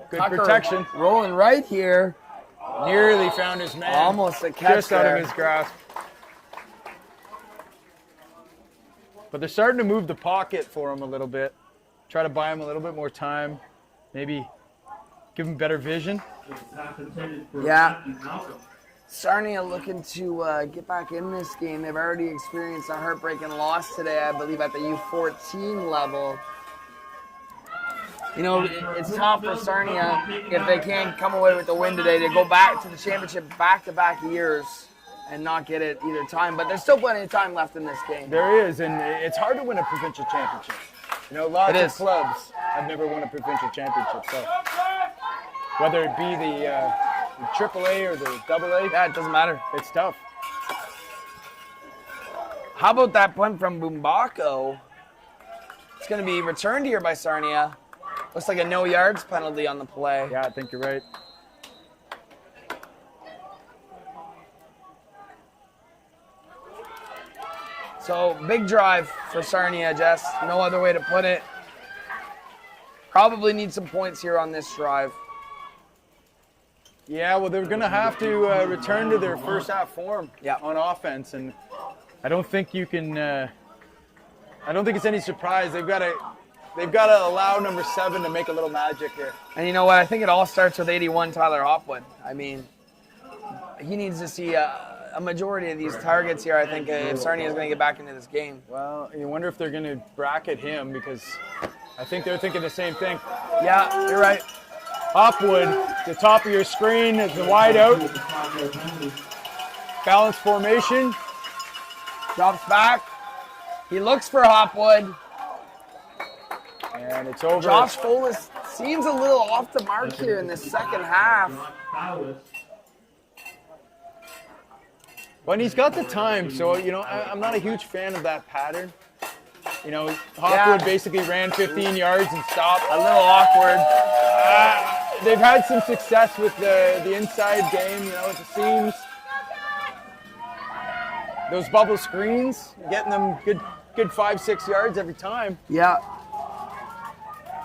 Good Tucker protection. rolling right here. Nearly found his man. Almost a catch Just out there. of his grasp. But they're starting to move the pocket for him a little bit. Try to buy him a little bit more time. Maybe give him better vision. Yeah. Sarnia looking to get back in this game. They've already experienced a heartbreaking loss today, I believe, at the U14 level. You know, it's tough for Sarnia if they can't come away with the win today to go back to the championship back-to-back years and not get it either time. But there's still plenty of time left in this game. There is, and it's hard to win a provincial championship. You know, lots of clubs have never won a provincial championship. So whether it be the AAA or the AA, yeah, it doesn't matter. It's tough. How about that punt from Bumbako? It's going to be returned here by Sarnia. Looks like a no yards penalty on the play. Yeah, I think you're right. So, big drive for Sarnia, Jess. No other way to put it. Probably need some points here on this drive. Yeah, well, they're going to have to return to their first half form on offense, and I don't think you can. I don't think it's any surprise. They've got to allow number 7 to make a little magic here. And you know what? I think it all starts with 81 Tyler Hopwood. I mean, he needs to see a majority of these targets here, I think, if Sarnia is going to get back into this game. Well, you wonder if they're going to bracket him, because I think they're thinking the same thing. Yeah, you're right. Hopwood, the top of your screen is the wide out. Balanced formation. Drops back. He looks for Hopwood. And it's over. Josh Folis seems a little off the mark here in the second half. Well, and he's got the time, so, you know, I'm not a huge fan of that pattern. You know, Hopwood basically ran 15 yards and stopped. A little awkward. They've had some success with the inside game, you know, with the seams. Those bubble screens, getting them good 5-6 yards every time. Yeah.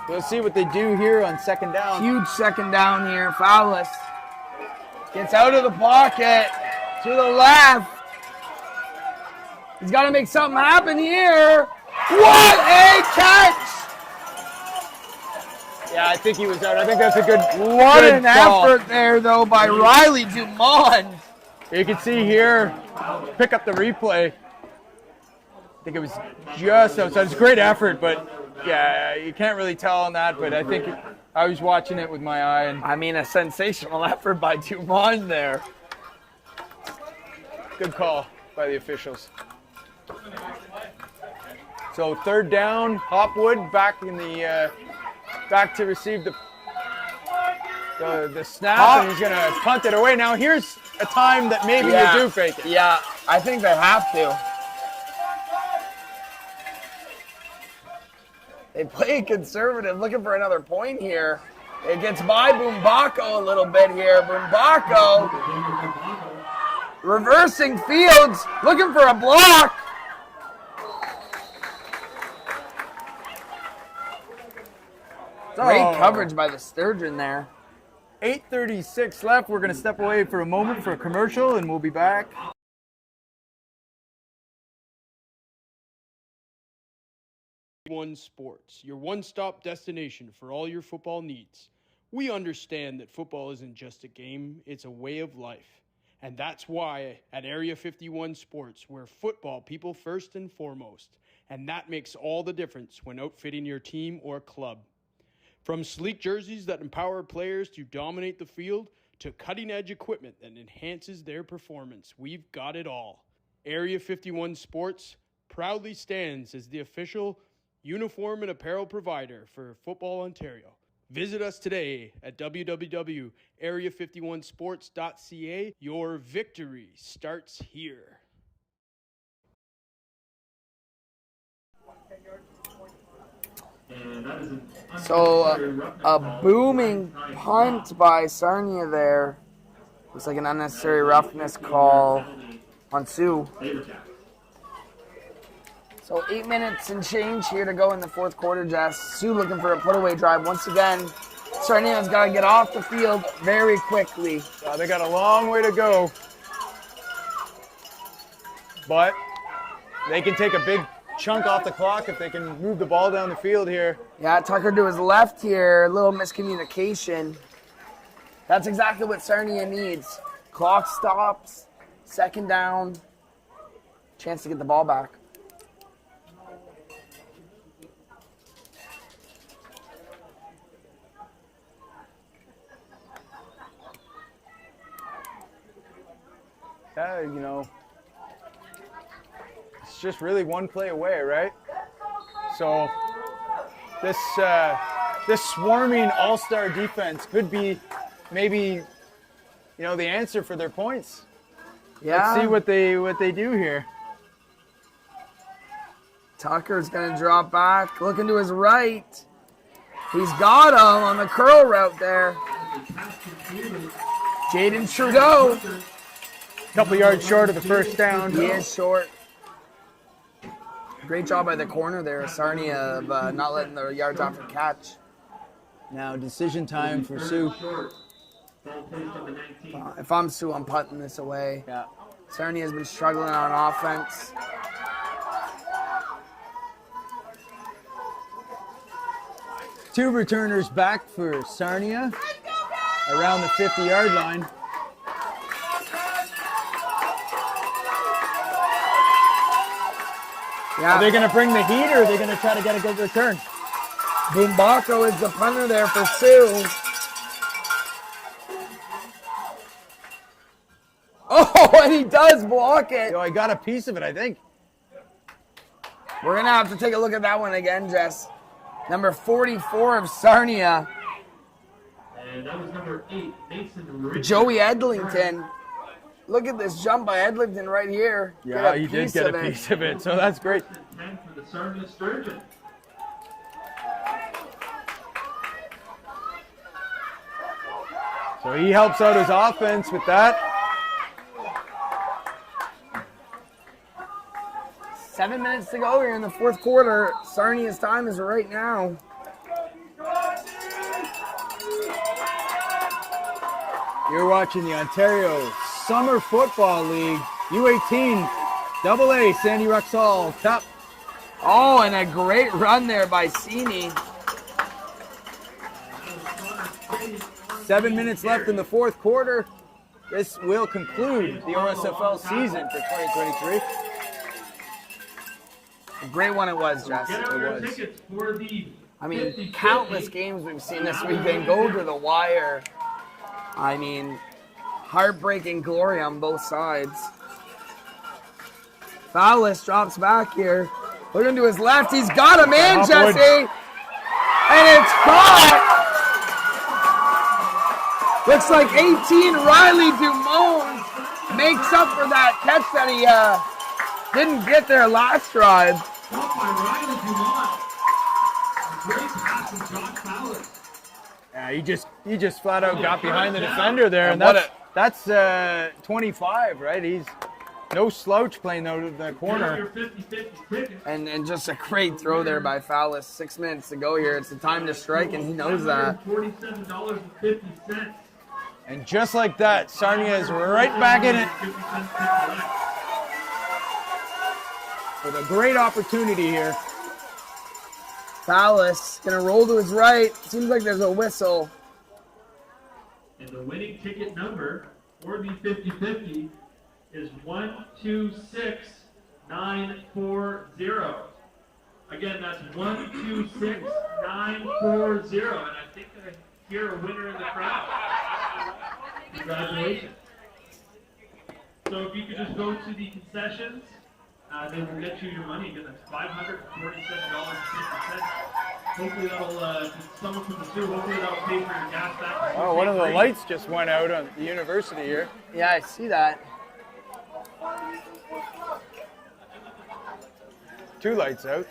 We'll see what they do here on second down. Huge second down here. Fowlis gets out of the pocket to the left. He's got to make something happen here. What a catch! Yeah, I think he was out. I think that's a good What an ball. effort there, though, by Riley Dumont. You can see here, pick up the replay. I think it was just outside. It's a great effort, but yeah, you can't really tell on that. But I think I was watching it with my eye. And I mean, a sensational effort by Dumont there. good call by the officials. So third down, Hopwood back in the back to receive the snap, and he's gonna punt it away. Now here's a time that maybe you do fake it. Yeah, I think they have to. They play conservative, looking for another point here. It gets by Boombako a little bit here. Boombako reversing Fields, looking for a block. Great coverage by the Sturgeon there. 8:36 left. We're going to step away for a moment for a commercial, and we'll be back. One Sports, your one-stop destination for all your football needs. We understand that football isn't just a game, it's a way of life. And that's why at Area 51 Sports, we're football people first and foremost. And that makes all the difference when outfitting your team or club. From sleek jerseys that empower players to dominate the field, to cutting-edge equipment that enhances their performance, we've got it all. Area 51 Sports proudly stands as the official uniform and apparel provider for Football Ontario. Visit us today at www.area51sports.ca. Your victory starts here. So a booming punt by Sarnia there. Looks like an unnecessary roughness call on Sioux. So 8 minutes and change here to go in the fourth quarter, Jess. Sioux looking for a put-away drive once again. Sarnia's got to get off the field very quickly. They got a long way to go. But they can take a big chunk off the clock if they can move the ball down the field here. Yeah, Tucker to his left here. A little miscommunication. That's exactly what Sarnia needs. Clock stops. Second down. Chance to get the ball back. You know, it's just really one play away, right? So this swarming all-star defense could be maybe, the answer for their points. Yeah. Let's see what they do here. Tucker's going to drop back, looking to his right. He's got him on the curl route there. Jaden Trudeau. Couple yards short of the first down. He is short. Great job by the corner there, Sarnia, of not letting the yards after catch. Now decision time for Sioux. If I'm Sioux, I'm putting this away. Yeah. Sarnia's been struggling on offense. Two returners back for Sarnia around the 50-yard line. Yeah. Are they going to bring the heat, or are they going to try to get a good return? Boombako is the punter there for Sioux. Oh, and he does block it. I got a piece of it, I think. We're going to have to take a look at that one again, Jess. Number 44 of Sarnia. And that was number 8, Mason Richard. Joey Edlington. Look at this jump by Edlington right here. Yeah, he did get a piece of it, so that's great. 10 for the Sarnia Sturgeon. So he helps out his offense with that. 7 minutes to go here in the fourth quarter. Sarnia's time is right now. You're watching the Ontario Summer Football League, U18, AA, Sandy Ruckstuhl, Cup. Oh, and a great run there by Sini. 7 minutes left in the fourth quarter. This will conclude the OSFL season for 2023. A great one it was, Jess. Get out It your was. tickets for the I mean, countless games we've seen this weekend go to the wire. I mean, heartbreaking glory on both sides. Fowlis drops back here. Looking to his left. He's got a man, Jesse. And it's caught. Looks like 18 Riley Dumont makes up for that catch that he didn't get there last drive. Great pass from Josh Fowler. Yeah, he just flat out got behind the defender there, and And that's 25, right? He's no slouch playing out of the Your corner. 50-50 ticket. And just a great throw there by Fowlis. 6 minutes to go here. It's the time to strike, and he knows that. $47.50. And just like that, Sarnia is right back in it 50 cents to collect. with a great opportunity here. Fowlis gonna roll to his right. Seems like there's a whistle. And the winning ticket number for the 50-50 is 126940. Again, that's 126940. And I think I hear a winner in the crowd. Congratulations. So if you could just go to the concessions, they will get you your money. Again, that's $547.50. Hopefully that'll, someone from the zoo, hopefully that'll pay for your gas back. Oh, one of the lights just went out on the university here. Yeah, I see that. 2 lights out.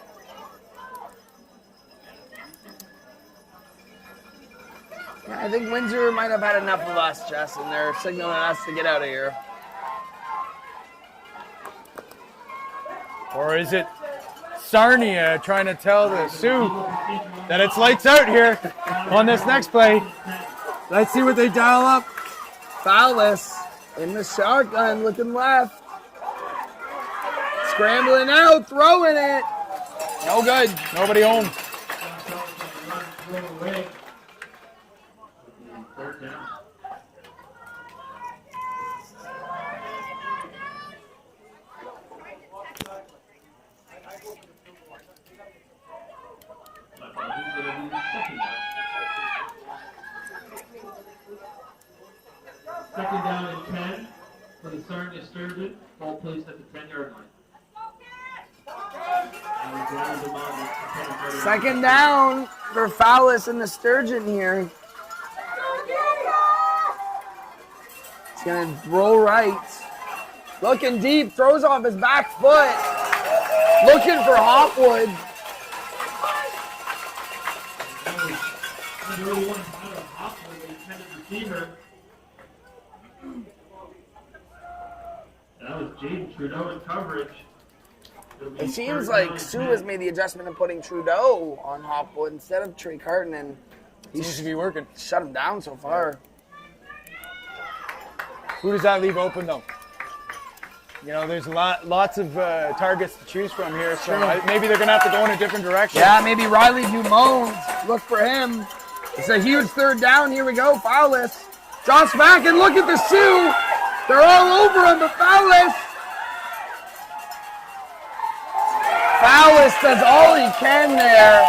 Yeah, I think Windsor might have had enough of us, Jess, and they're signaling us to get out of here. Or is it Sarnia trying to tell the Sioux that it's lights out here on this next play? Let's see what they dial up. Fowlis in the shotgun, looking left. Scrambling out, throwing it. No good. Nobody home. Third down. Second down and 10 for the Sarnia Sturgeon. Ball placed at the 10-yard line. And we grounded them on the 10-yard line. Second down for Fowlis and the Sturgeon here. He's going to roll right. Looking deep, throws off his back foot. Looking for Hopwood. He really wanted out of Hopwood, the intended receiver. That was Jaden Trudeau in coverage. It seems like Sue has made the adjustment of putting Trudeau on Hopwood instead of Trey Carton, and Seems to be working. shut him down so far. Who does that leave open though? You know, there's lots of targets to choose from here, so maybe they're gonna have to go in a different direction. Yeah, maybe Riley Dumont. Look for him. It's a huge third down. Here we go. Fowlis. Josh back and look at the Sioux. They're all over him, but Fowlis. Fowlis does all he can there.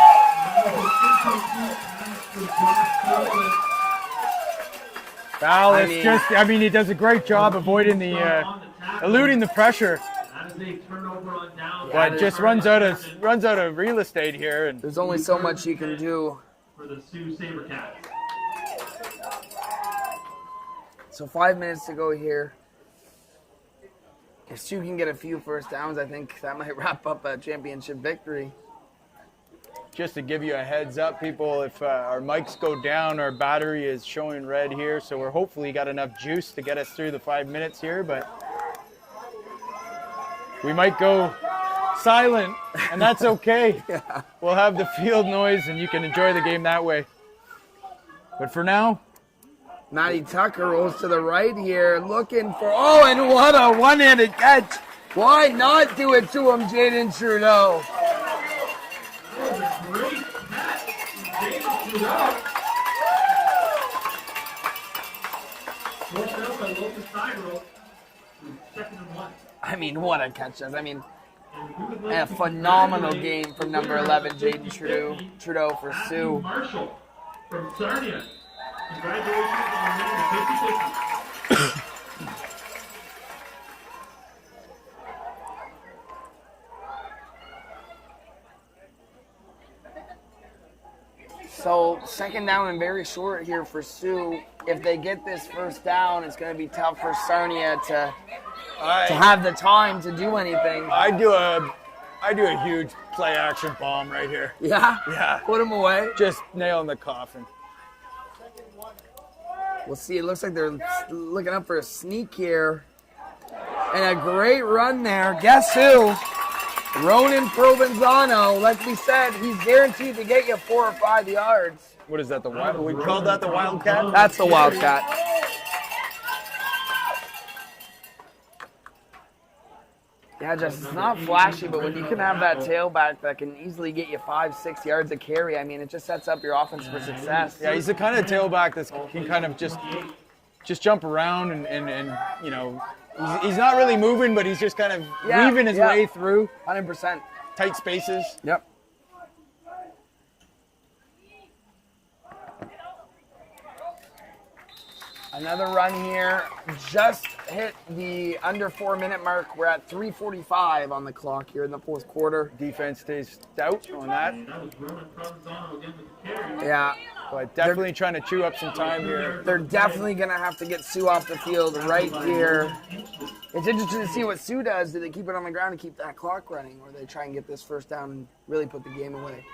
Fowlis I mean- he does a great job avoiding the, eluding the pressure, That is a turnover on down. but just runs out of real estate here. And There's only so much you can do. For the Sioux SaberCats. So 5 minutes to go here. If Sioux can get a few first downs, I think that might wrap up a championship victory. just to give you a heads up, people, if our mics go down, our battery is showing red here, so we're hopefully got enough juice to get us through the 5 minutes here, but we might go silent, and that's okay. Yeah. We'll have the field noise, and you can enjoy the game that way. But for now, Matty Tucker rolls to the right here, looking for, oh, and what a one-handed catch. Why not do it to him, Jaden Trudeau? That was a great catch from Jaden Trudeau. Forced out by Lucas Cyril. Second and 1. I mean, what a catch. I mean, And we would a like to phenomenal congratulate game from the number winner of 11, the Jaden 50-50, Trudeau for Matthew Sioux. Marshall from Sarnia. Congratulations on winning the 50-50. So, second down and very short here for Sioux. If they get this first down, it's going to be tough for Sarnia to have the time to do anything. I do a I do a huge play action bomb right here. Yeah? Yeah. Put him away. Just nailing the coffin. We'll see. It looks like they're looking up for a sneak here. And a great run there. Guess who? Ronan Provenzano. Like we said, he's guaranteed to get you 4 or 5 yards. What is that, the wild? We called that the Wildcat? That's the Wildcat. Yeah, just it's not flashy, but when you can have that tailback that can easily get you 5-6 yards of carry, I mean, it just sets up your offense for success. Yeah, he's the kind of tailback that can kind of just jump around and you know, he's not really moving, but he's just kind of weaving his way through 100%. tight spaces. Yep. Another run here. Just hit the under 4-minute mark. We're at 3:45 on the clock here in the fourth quarter. Defense stays stout on that. Yeah. But definitely trying to chew up some time here. They're definitely going to have to get Sue off the field right here. It's interesting to see what Sue does. Do they keep it on the ground and keep that clock running, or they try and get this first down and really put the game away?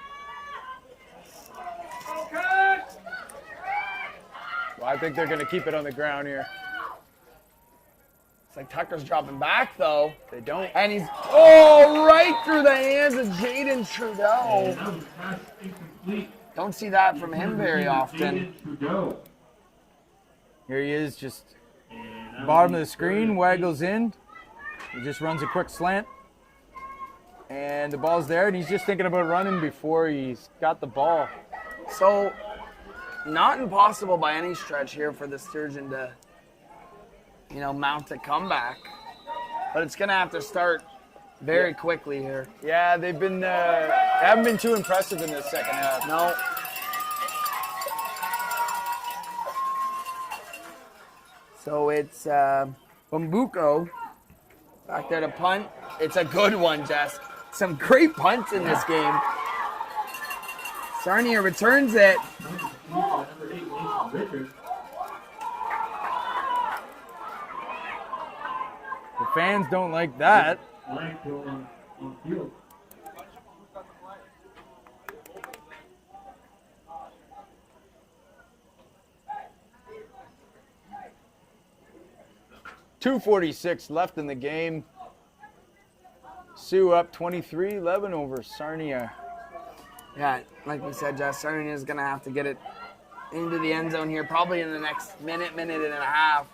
Well, I think they're going to keep it on the ground here. It's like Tucker's dropping back, though. They don't. And he's, right through the hands of Jaden Trudeau. Don't see that from him very often. Here he is, just bottom of the screen, waggles in. He just runs a quick slant. And the ball's there, and he's just thinking about running before he's got the ball. So, not impossible by any stretch here for the Sturgeon to, mount a comeback. But it's going to have to start very quickly here. Yeah, they've been haven't been too impressive in this second half. No. So it's Bambuco back there to punt. It's a good one, Jess. Some great punts in this game. Sarnia returns it. The fans don't like that. 2:46 left in the game. Sioux up 23-11 over Sarnia. Yeah, like we said, Jess, Sarnia is going to have to get it into the end zone here probably in the next minute and a half.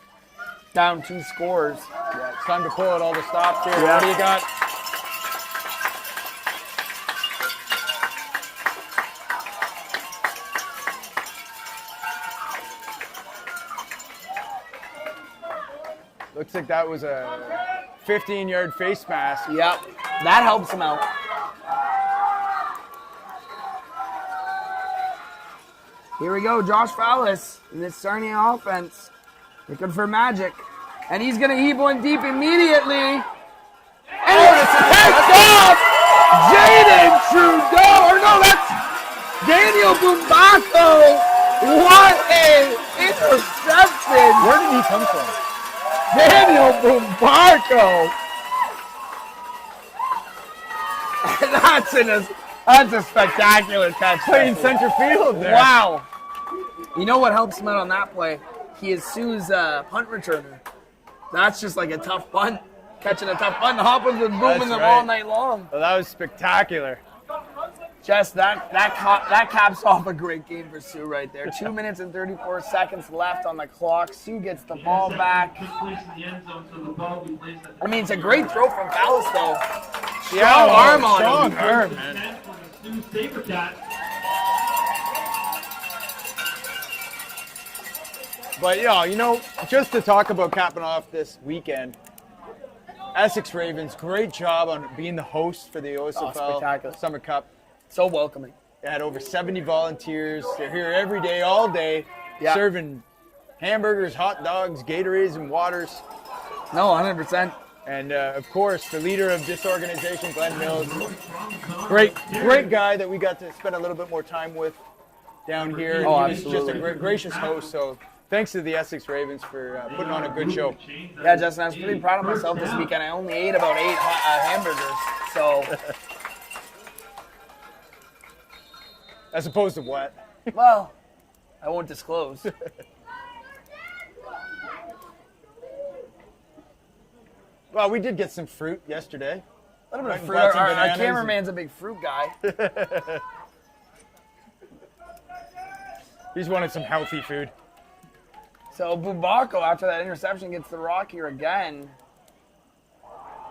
Down 2 scores. Yeah, it's time to pull out all the stops here. Yeah. What do you got? Looks like that was a 15-yard face mask. Yep, that helps him out. Here we go, Josh Fallis in this Sarnia offense. Looking for magic. And he's going to heave one deep immediately. And it's picked off! Jaden Trudeau! Or no, that's Daniel Bumbaco! What a interception! Where did he come from? Daniel Bumbaco! That's a spectacular catch. Playing center field there. Wow. You know what helps him out on that play? He is Sue's punt returner. That's just like a tough punt. Catching a tough punt. Hoppins was booming them all night long. Well, that was spectacular. Just that caps off a great game for Sue right there. 2 minutes and 34 seconds left on the clock. Sue gets the ball back. I mean, it's a great throw from Fallis, though. Strong arm on him. Strong arm, man. But yeah, just to talk about capping off this weekend, Essex Ravens, great job on being the host for the OSFL Summer Cup. So welcoming. They had over 70 volunteers. They're here every day, all day, serving hamburgers, hot dogs, Gatorades, and waters. No, 100%. And of course, the leader of this organization, Glenn Mills, great guy that we got to spend a little bit more time with down here. Oh, he was just a gracious host. So thanks to the Essex Ravens for putting on a good show. Yeah, Justin, I was pretty proud of myself this weekend. I only ate about 8 hamburgers, so... As opposed to what? Well, I won't disclose. Well, we did get some fruit yesterday. A little bit of fruit. Our cameraman's a big fruit guy. He's wanted some healthy food. So Bubako, after that interception, gets the rock here again.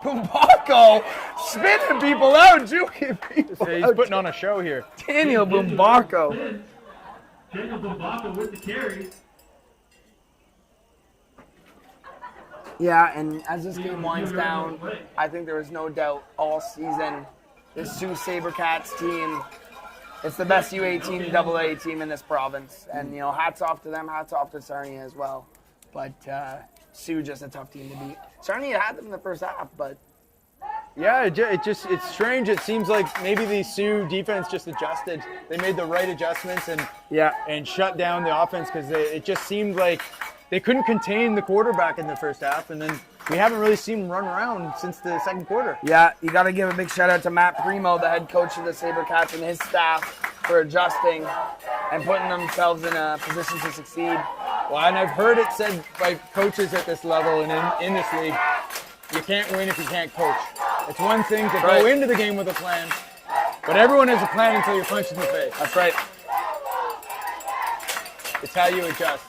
Bubako spinning people out, juking people He's out. putting on a show here. Daniel Bubako. Daniel Bubaka with the carry. Yeah, and as this game winds down, I think there is no doubt all season this Sioux SaberCats team, it's the best U18 AA team in this province. And, you know, hats off to them, hats off to Sarnia as well. But Sioux just a tough team to beat. Sarnia had them in the first half, but... Yeah, it's strange. It seems like maybe the Sioux defense just adjusted. They made the right adjustments and shut down the offense because it just seemed like they couldn't contain the quarterback in the first half, and then we haven't really seen him run around since the second quarter. Yeah, you got to give a big shout out to Matt Primo, the head coach of the SaberCats, and his staff for adjusting and putting themselves in a position to succeed. Well, and I've heard it said by coaches at this level and in this league, you can't win if you can't coach. It's one thing to go into the game with a plan, but everyone has a plan until you're punched in the face. That's right. It's how you adjust.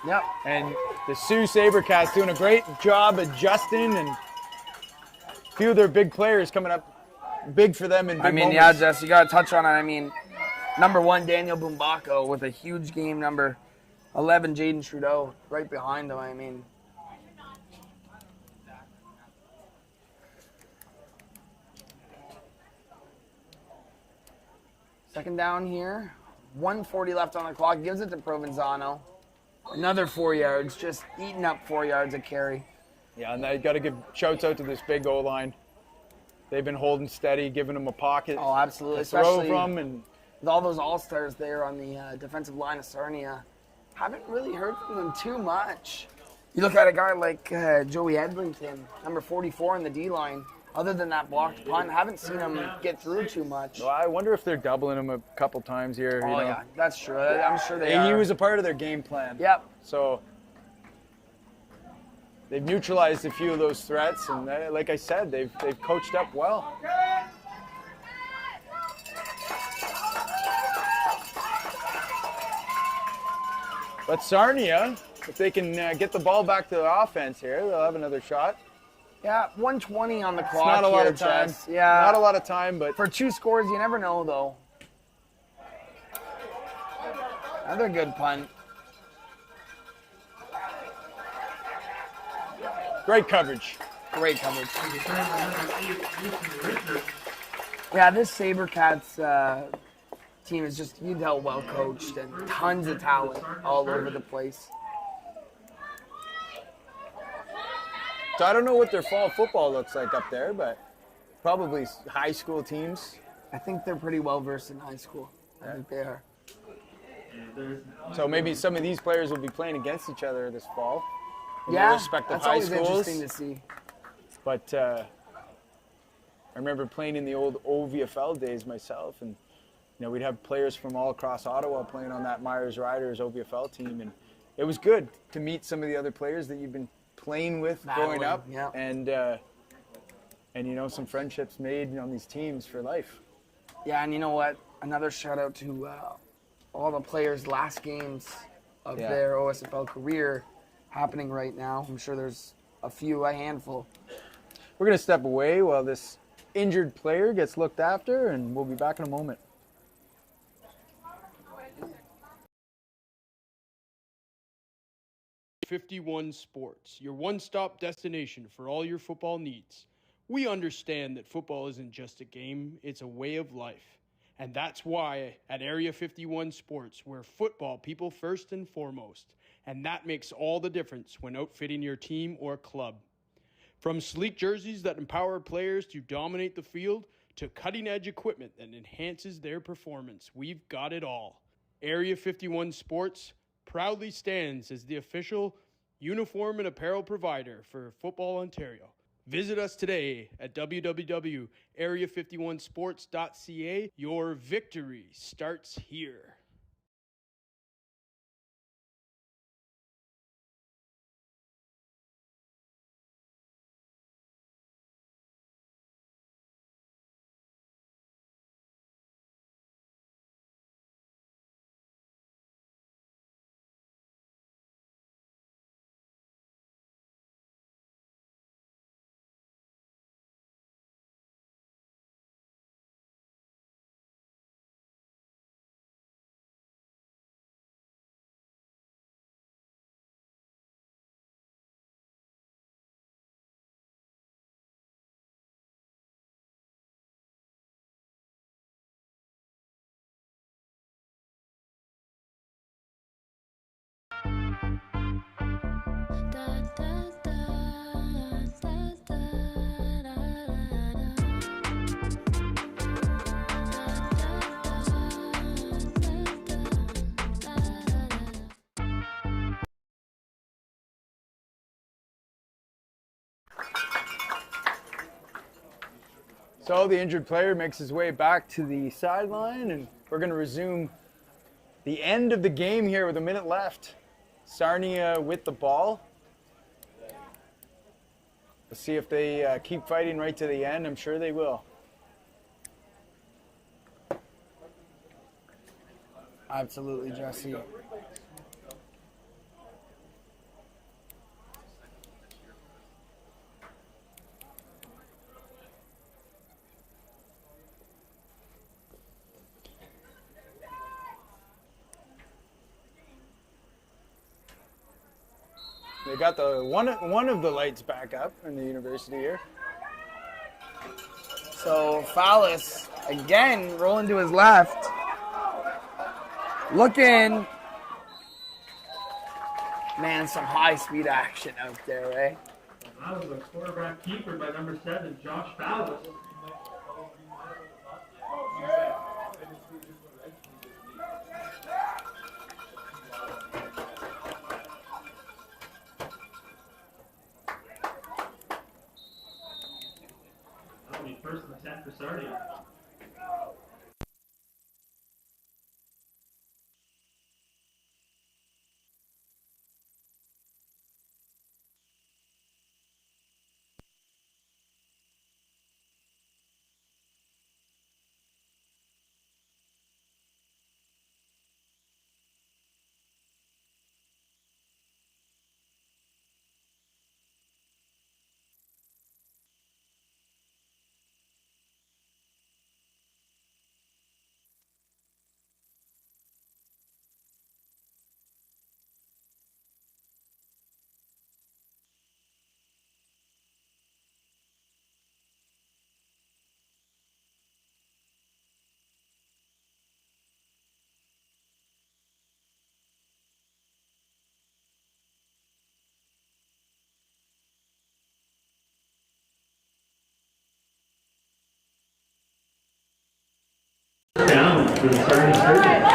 Yep. And the Sioux SaberCats doing a great job adjusting, and a few of their big players coming up big for them in big moments. Yeah, Jess, you got to touch on it. Number 1, Daniel Bumbako with a huge game. Number 11, Jaden Trudeau right behind him. Second down here. 1:40 left on the clock. Gives it to Provenzano. Another 4 yards. Just eating up 4 yards a carry. Yeah, and I got to give shouts out to this big O-line. They've been holding steady, giving them a pocket. Oh, absolutely. To throw Especially from, and with all those all-stars there on the defensive line of Sarnia. Haven't really heard from them too much. You look at a guy like Joey Edlington, number 44 in the D-line. Other than that blocked punt, haven't seen him get through too much. Well, I wonder if they're doubling him a couple times here. Oh, yeah, that's true. I'm sure they are. He was a part of their game plan. Yep. So they've neutralized a few of those threats, and like I said, they've coached up well. But Sarnia, if they can get the ball back to the offense here, they'll have another shot. Yeah, 1:20 on the clock. It's not a lot of time. Jess. Yeah. Not a lot of time, but for 2 scores, you never know, though. Another good punt. Great coverage. Great coverage. Yeah, this SaberCats team is just, you can tell, well coached and tons of talent all over the place. So I don't know what their fall football looks like up there, but probably high school teams. I think they're pretty well versed in high school. I think they are. So maybe some of these players will be playing against each other this fall. Yeah, respective that's high always schools. interesting to see. But I remember playing in the old OVFL days myself, and we'd have players from all across Ottawa playing on that Myers Riders OVFL team, and it was good to meet some of the other players that you've been playing with growing up, yeah. and some friendships made on these teams for life. Yeah, and you know what? Another shout out to all the players' last games of their OSFL career happening right now. I'm sure there's a handful. We're going to step away while this injured player gets looked after, and we'll be back in a moment. #51 Sports, your one-stop destination for all your football needs. We understand that football isn't just a game, it's a way of life. And that's why at Area 51 Sports, we're football people first and foremost. And that makes all the difference when outfitting your team or club. From sleek jerseys that empower players to dominate the field, to cutting-edge equipment that enhances their performance, we've got it all. Area 51 Sports, proudly stands as the official uniform and apparel provider for Football Ontario. Visit us today at www.area51sports.ca. Your victory starts here. So the injured player makes his way back to the sideline, and we're going to resume the end of the game here with a minute left. Sarnia with the ball. Let's see if they keep fighting right to the end. I'm sure they will. Absolutely, Jesse. They got the one of the lights back up in the university here. So Fallis again rolling to his left. Looking. Man, some high-speed action out there, eh? That was a quarterback keeper by number 7, Josh Fallis. That'll be first and 10 for Sarnia. Down for the Sarnia Surgeons.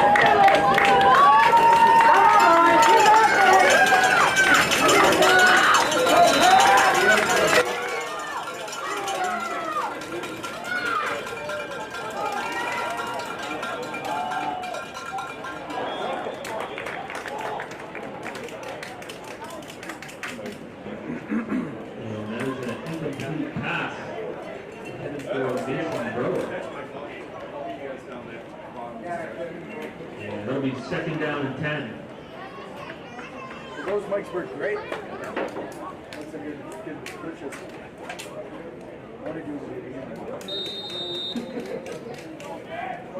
And that is an incomplete pass. Headed for Mason Burrow. And that'll be second down and 10. Those mics work great. That's a good purchase. I want to do it again.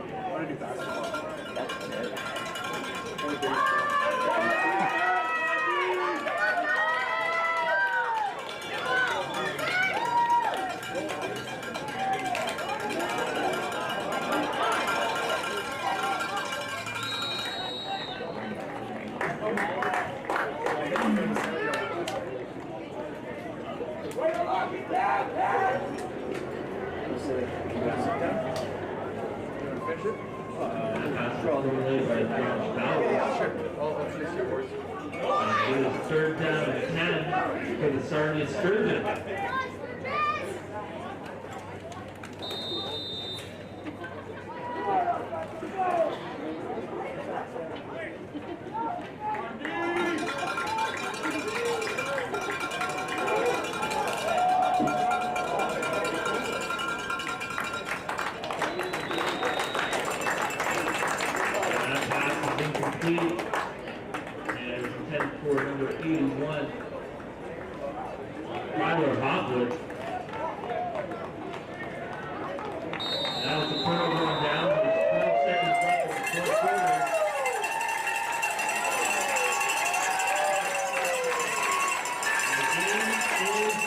I want to do basketball. pass is thrown away by Josh Bowers. It is third down and 10 for the Sarnia Sturgeon. Incomplete, and it's intended for number 81, Tyler Hopwood. That was the turnover on down. There's 12 seconds left in the fourth quarter. The game is over.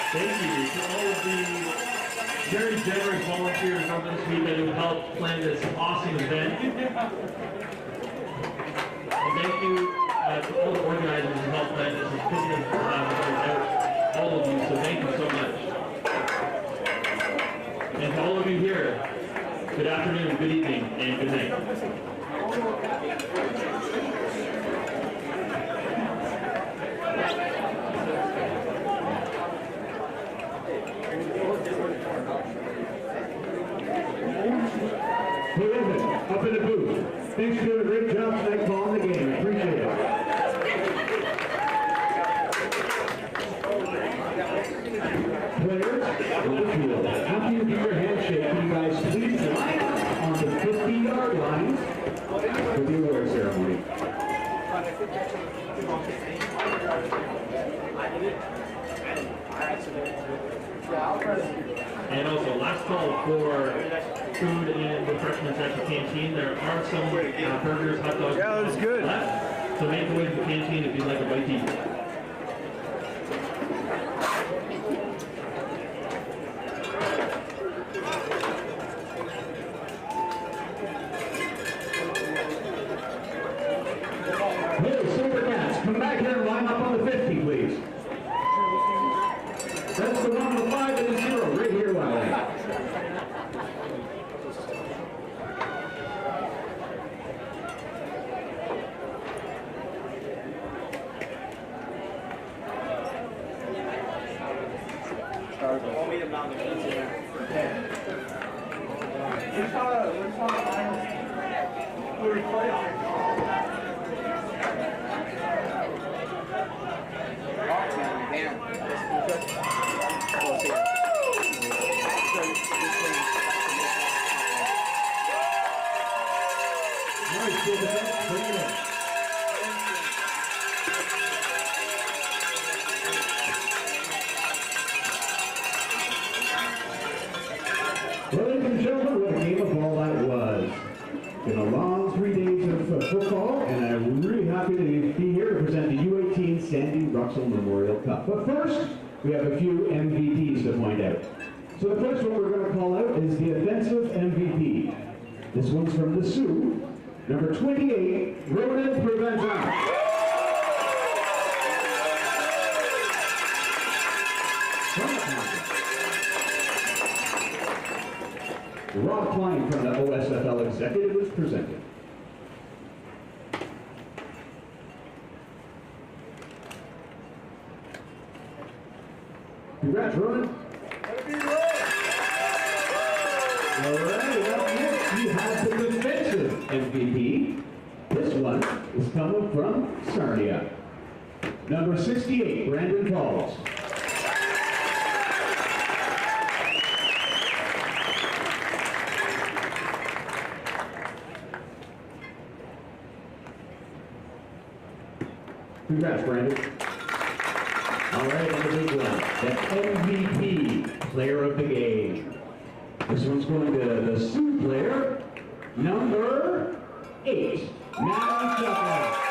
Thank you to all of the very generous volunteers over this weekend who helped plan this awesome event. And thank you to all the organizers who helped plan this and put this out, all of you, so thank you so much. And to all of you here, good afternoon, good evening, and good night. Hey, Evan, up in the booth. Thanks for doing a great job tonight calling the game. Appreciate it. Players, on the field. After you do your handshake, can you guys please line up on the 50-yard lines for the award ceremony? And also, last call for food and refreshments at the canteen. There are some burgers, hot dogs. Yeah, that's good. Left. So make your way to the canteen if you'd like a bite to eat. Hey, SaberCats, come back here and line up on the 50, please. That's the one with 5 and a 0, right here, Wiley. Nice, SaberCats, bring it in. Ladies and gentlemen, what a game of ball that was. Been a long 3 days of football, and I'm really happy to be here to present the U18 Sandy Ruckstuhl Memorial Cup. But first, we have a few MVPs to point out. So the first one we're going to call out is the offensive MVP. This one's from the Sioux, number 28, Ronan Prevention. Rob Klein from the OSFL Executive is presented. Congrats, Ronan. All right, up next we have the defensive MVP. This one is coming from Sarnia. Number 68, Brandon Falls. Congrats, Brandon. All right, and the big one, the MVP, player of the game. This one's going to the Sioux player, number 8, Matt Tucker.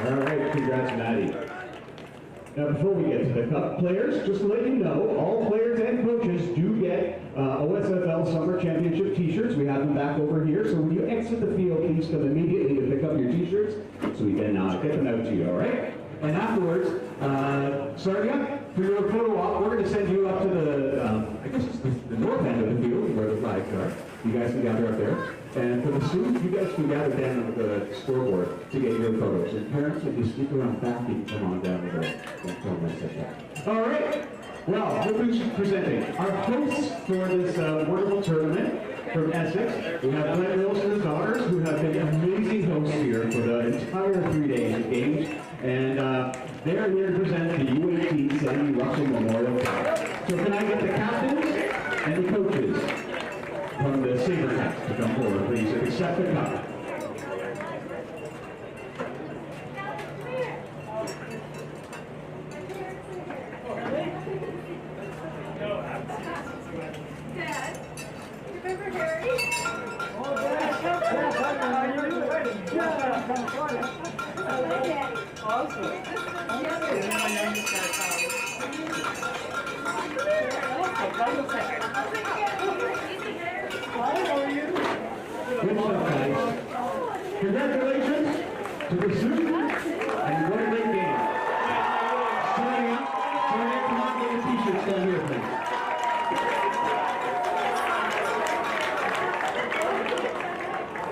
All right, congrats, Maddie. Now, before we get to the Cup players, just to let you know, all players and coaches do get OSFL Summer Championship t-shirts. We have them back over here, so when you exit the field, please come immediately to pick up your t-shirts so we can get them out to you, all right? And afterwards, Sarnia, for your photo op, we're going to send you up to the, I guess it's the north end of the field where the flags are. You guys can gather up there. And for the students, you guys can gather down on the scoreboard to get your photos. And parents, if you stick around back, you can come on down to the film section. All right. Well, we'll be presenting our hosts for this wonderful tournament from Essex. We have Glenn Wilson and his daughters, who have been amazing hosts here for the entire 3 days of games. And they are here to present the U18 Sandy Russell Memorial Cup. So can I get the captains and the coaches from the SaberCats to come forward, please, and accept the cup. Dad, remember Harry? Awesome. Good job, guys. Congratulations to the students.